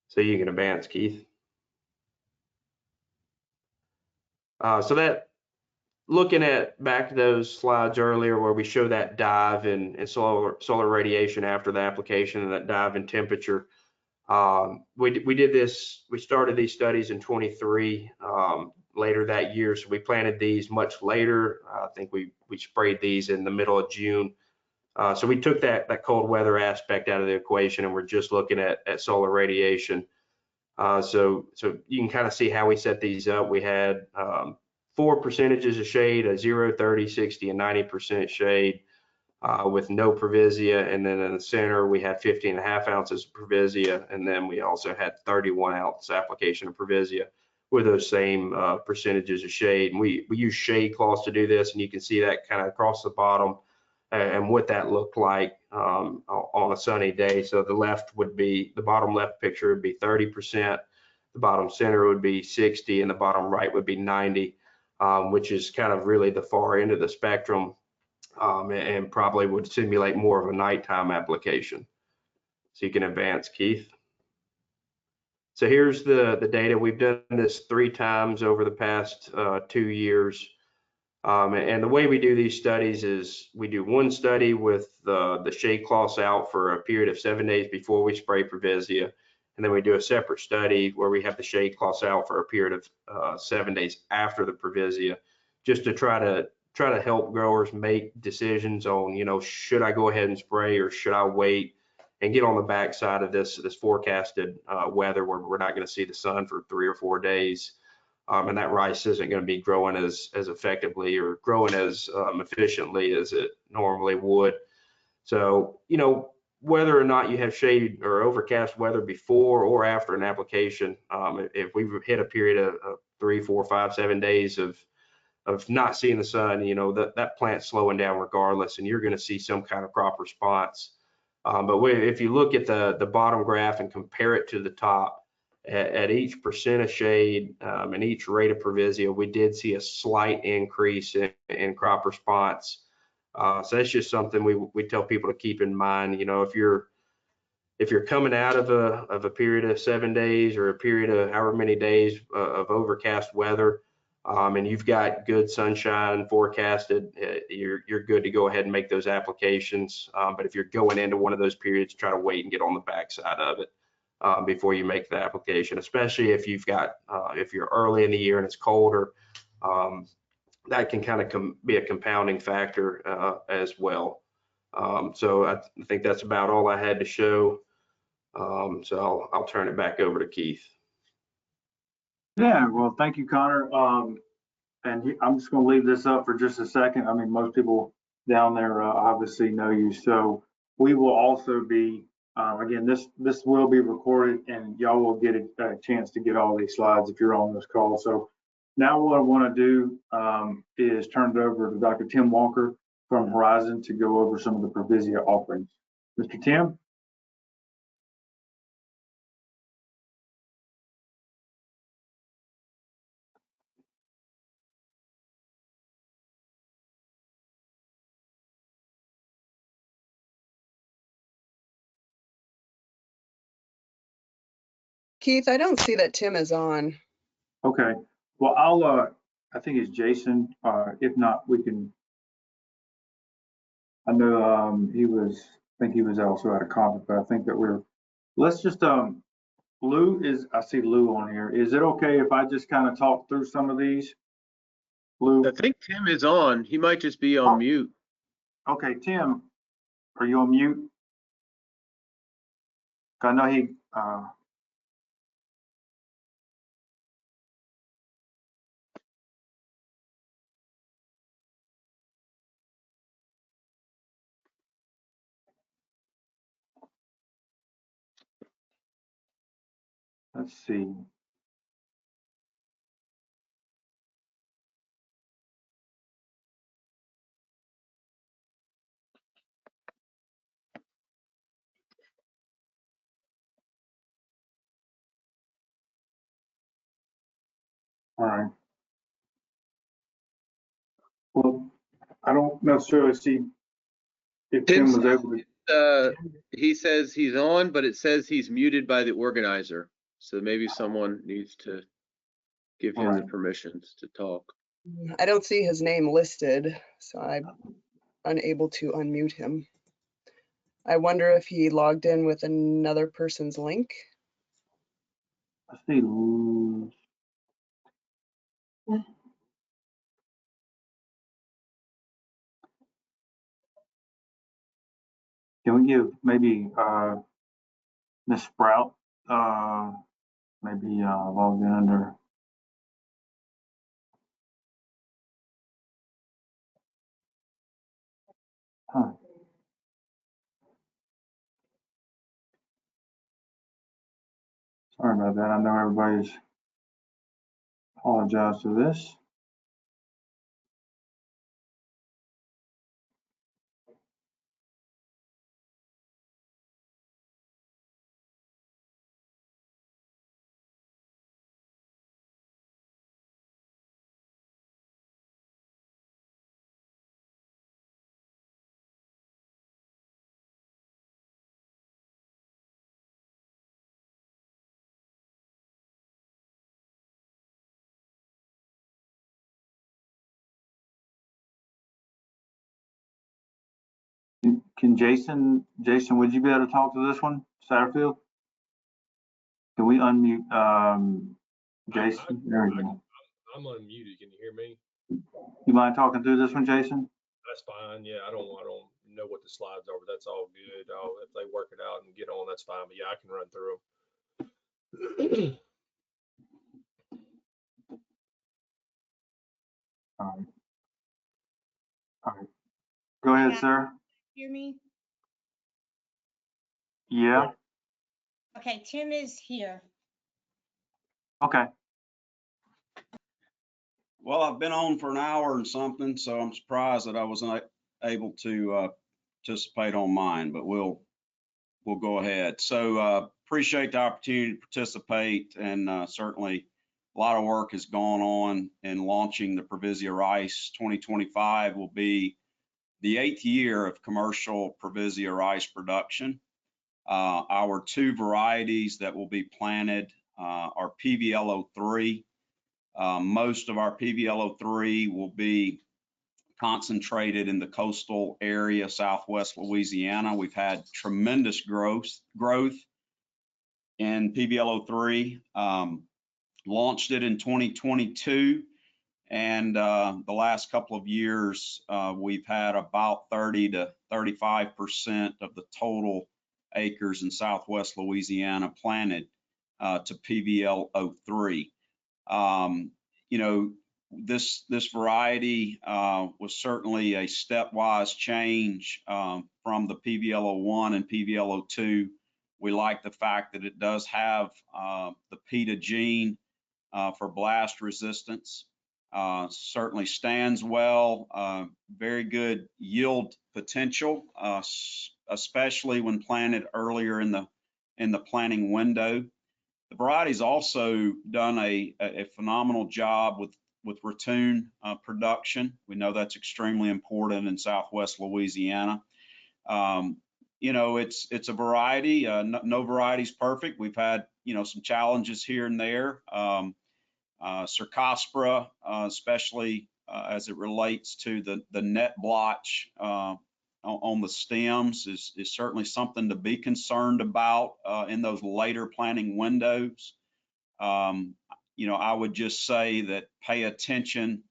So you can advance, Keith. So that, looking at back to those slides earlier where we show that dive in solar radiation after the application and that dive in temperature, we started these studies in 23 later that year. So we planted these much later. I think we sprayed these in the middle of June. So we took that cold weather aspect out of the equation, and we're just looking at solar radiation. So you can kind of see how we set these up. We had 4 percentages of shade, a 0, 30, 60, and 90% shade with no Previsia. And then in the center, we had 15.5 ounces of Previsia. And then we also had 31 ounce application of Previsia with those same percentages of shade. And we use shade cloths to do this, and you can see that kind of across the bottom and what that looked like on a sunny day. So the bottom left picture would be 30%, the bottom center would be 60, and the bottom right would be 90, which is kind of really the far end of the spectrum, and probably would simulate more of a nighttime application. So you can advance, Keith. So here's the data. We've done this 3 times over the past 2 years. And the way we do these studies is we do one study with the shade cloths out for a period of 7 days before we spray Previsia. And then we do a separate study where we have the shade cloths out for a period of 7 days after the Previsia, just to try to help growers make decisions on, should I go ahead and spray or should I wait and get on the backside of this forecasted weather where we're not going to see the sun for 3 or 4 days. And that rice isn't going to be growing as effectively or growing as efficiently as it normally would. So, whether or not you have shade or overcast weather before or after an application, if we've hit a period of 3, 4, 5, 7 days of not seeing the sun, that plant's slowing down regardless, and you're going to see some kind of crop response. But if you look at the bottom graph and compare it to the top, at each percent of shade and each rate of Previsia, we did see a slight increase in crop response. So that's just something we tell people to keep in mind. You know, if you're coming out of a period of 7 days or a period of however many days of overcast weather, and you've got good sunshine forecasted, you're good to go ahead and make those applications. But if you're going into one of those periods, try to wait and get on the backside of it before you make the application, especially if if you're early in the year and it's colder. That can kind of be a compounding factor as well. So I think that's about all I had to show. So I'll turn it back over to Keith. Yeah, well, thank you, Connor. I'm just going to leave this up for just a second. I mean, most people down there obviously know you. So we will also be, again, this will be recorded, and y'all will get a chance to get all these slides if you're on this call. So now what I want to do is turn it over to Dr. Tim Walker from Horizon to go over some of the Previsia offerings. Mr. Tim? Keith, I don't see that Tim is on. Okay. Well, I think it's Jason. If not, we can. I know I think he was also at a conference, but I think that let's just, I see Lou on here. Is it okay if I just kind of talk through some of these? Lou? I think Tim is on. He might just be on mute. Okay, Tim, are you on mute? I know he, let's see. All right. Well, I don't necessarily see if Tim was able to. He says he's on, but it says he's muted by the organizer. So maybe someone needs to give him the permissions to talk. I don't see his name listed, so I'm unable to unmute him. I wonder if he logged in with another person's link. I see Lou. Can we give maybe Miss Sprout maybe logged in under? Huh. Sorry about that. I know everybody's apologize for this. Can Jason, would you be able to talk to this one, Satterfield? Can we unmute Jason? There we go. I'm unmuted. Can you hear me? You mind talking through this one, Jason? That's fine. Yeah, I don't know what the slides are, but that's all good. If they work it out and get on, that's fine. But yeah, I can run through them. All right. All right. Go ahead, sir. Hear me? Yeah. Okay, Tim is here. Okay. Well, I've been on for an hour and something, so I'm surprised that I wasn't able to participate on mine, but we'll go ahead. So appreciate the opportunity to participate, and certainly a lot of work has gone on in launching the Previsia rice. 2025 will be the 8th year of commercial Previsia rice production. Our 2 varieties that will be planted are PVL03. Most of our PVL03 will be concentrated in the coastal area, Southwest Louisiana. We've had tremendous growth in PVL03. Launched it in 2022, and the last couple of years, we've had about 30 to 35% of the total acres in Southwest Louisiana planted to PVL03. You know, this variety was certainly a stepwise change from the PVL01 and PVL02. We like the fact that it does have the PETA gene for blast resistance. Certainly stands well, very good yield potential, especially when planted earlier in the planting window. The variety's also done a phenomenal job with ratoon production. We know that's extremely important in Southwest Louisiana. You know, it's a variety. No variety's perfect. We've had, you know, some challenges here and there. Cercospora, especially as it relates to the net blotch on the stems, is certainly something to be concerned about in those later planting windows. You know, I would just say that pay attention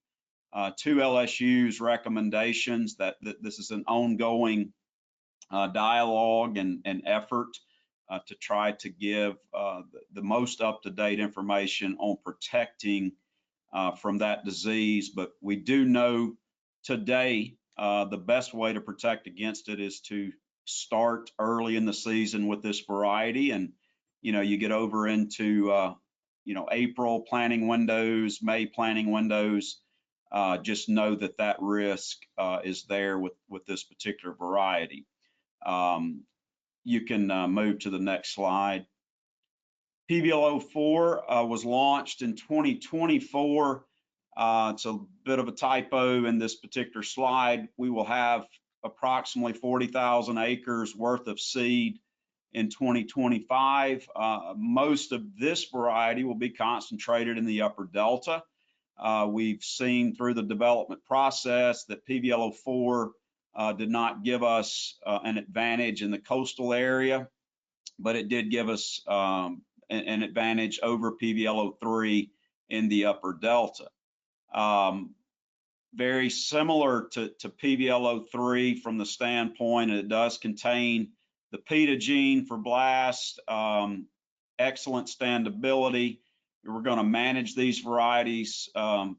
to LSU's recommendations, that this is an ongoing dialogue and effort to try to give the most up-to-date information on protecting from that disease. But we do know today the best way to protect against it is to start early in the season with this variety. And, you know, you get over into, you know, April planting windows, May planting windows, just know that that risk is there with this particular variety. You can move to the next slide. PVL04 was launched in 2024. It's a bit of a typo in this particular slide. We will have approximately 40,000 acres worth of seed in 2025. Most of this variety will be concentrated in the upper Delta. We've seen through the development process that PVL04 did not give us an advantage in the coastal area, but it did give us an advantage over PVL03 in the upper Delta. Very similar to PVL03 from the standpoint, it does contain the PETA gene for blast, excellent standability. We're going to manage these varieties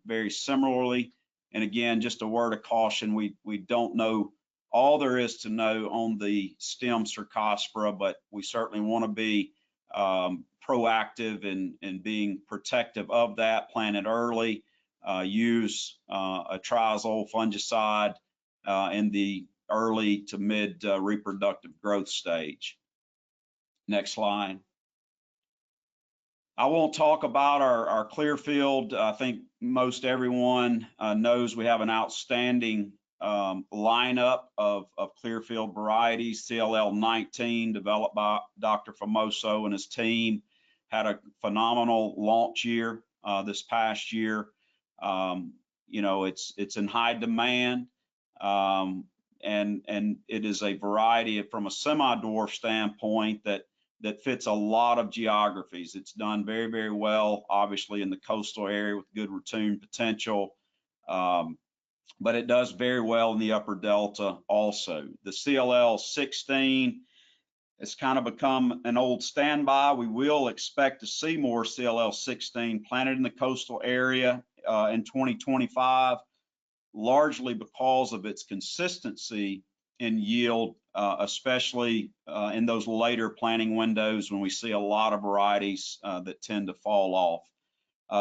very similarly. And again, just a word of caution, we don't know all there is to know on the stem Cercospora, but we certainly want to be proactive in being protective of that, plant it early, use a triazole fungicide in the early to mid reproductive growth stage. Next slide. I won't talk about our Clearfield. I think most everyone knows we have an outstanding lineup of Clearfield varieties. CLL 19, developed by Dr. Famoso and his team, had a phenomenal launch year this past year. You know, it's in high demand, and it is a variety from a semi-dwarf standpoint that fits a lot of geographies. It's done very, very well, obviously in the coastal area with good ratoon potential, but it does very well in the upper Delta also. The CLL 16 has kind of become an old standby. We will expect to see more CLL 16 planted in the coastal area in 2025, largely because of its consistency in yield, especially in those later planting windows when we see a lot of varieties that tend to fall off.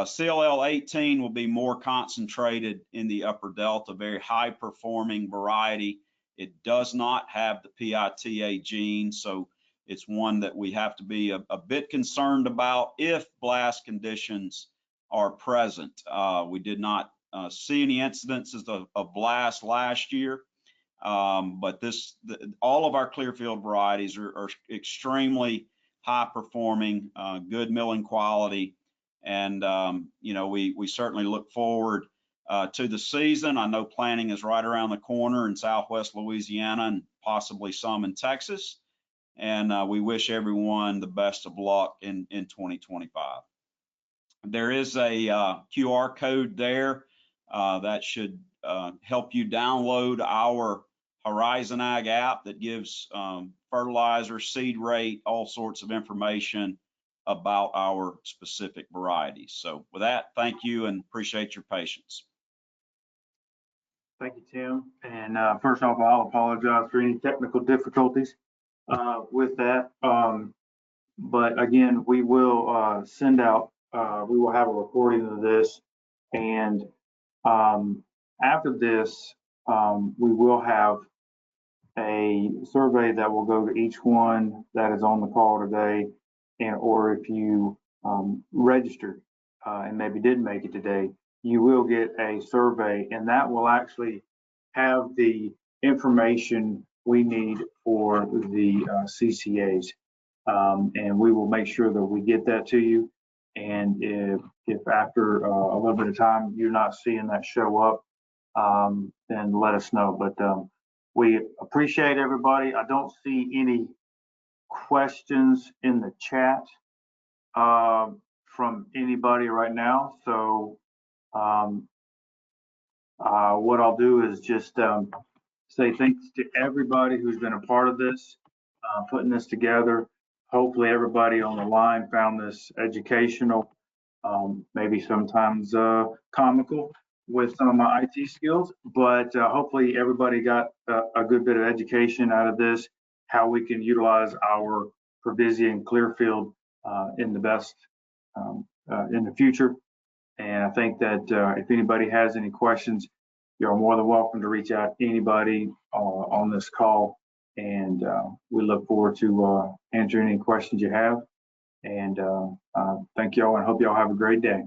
CLL 18 will be more concentrated in the upper Delta, very high performing variety. It does not have the PITA gene, so it's one that we have to be a bit concerned about if blast conditions are present. We did not see any incidences of blast last year, but all of our Clearfield varieties are extremely high performing, good milling quality, and we certainly look forward to the season. I know planting is right around the corner in Southwest Louisiana and possibly some in Texas. And we wish everyone the best of luck in 2025. There is a QR code there that should help you download our Horizon Ag app that gives fertilizer, seed rate, all sorts of information about our specific varieties. So with that, thank you and appreciate your patience. Thank you, Tim. And first off, I'll apologize for any technical difficulties with that. But again, we will send out, we will have a recording of this. And after this, we will have a survey that will go to each one that is on the call today, or if you registered and maybe didn't make it today, you will get a survey, and that will actually have the information we need for the CCAs. And we will make sure that we get that to you. And if after a little bit of time you're not seeing that show up, then let us know. But we appreciate everybody. I don't see any questions in the chat from anybody right now. So what I'll do is just say thanks to everybody who's been a part of this, putting this together. Hopefully everybody on the line found this educational, maybe sometimes comical with some of my IT skills, but hopefully everybody got a good bit of education out of this, how we can utilize our Provisia and Clearfield in the best in the future. And I think that if anybody has any questions, you're more than welcome to reach out to anybody on this call. And we look forward to answering any questions you have. And thank y'all, and hope y'all have a great day.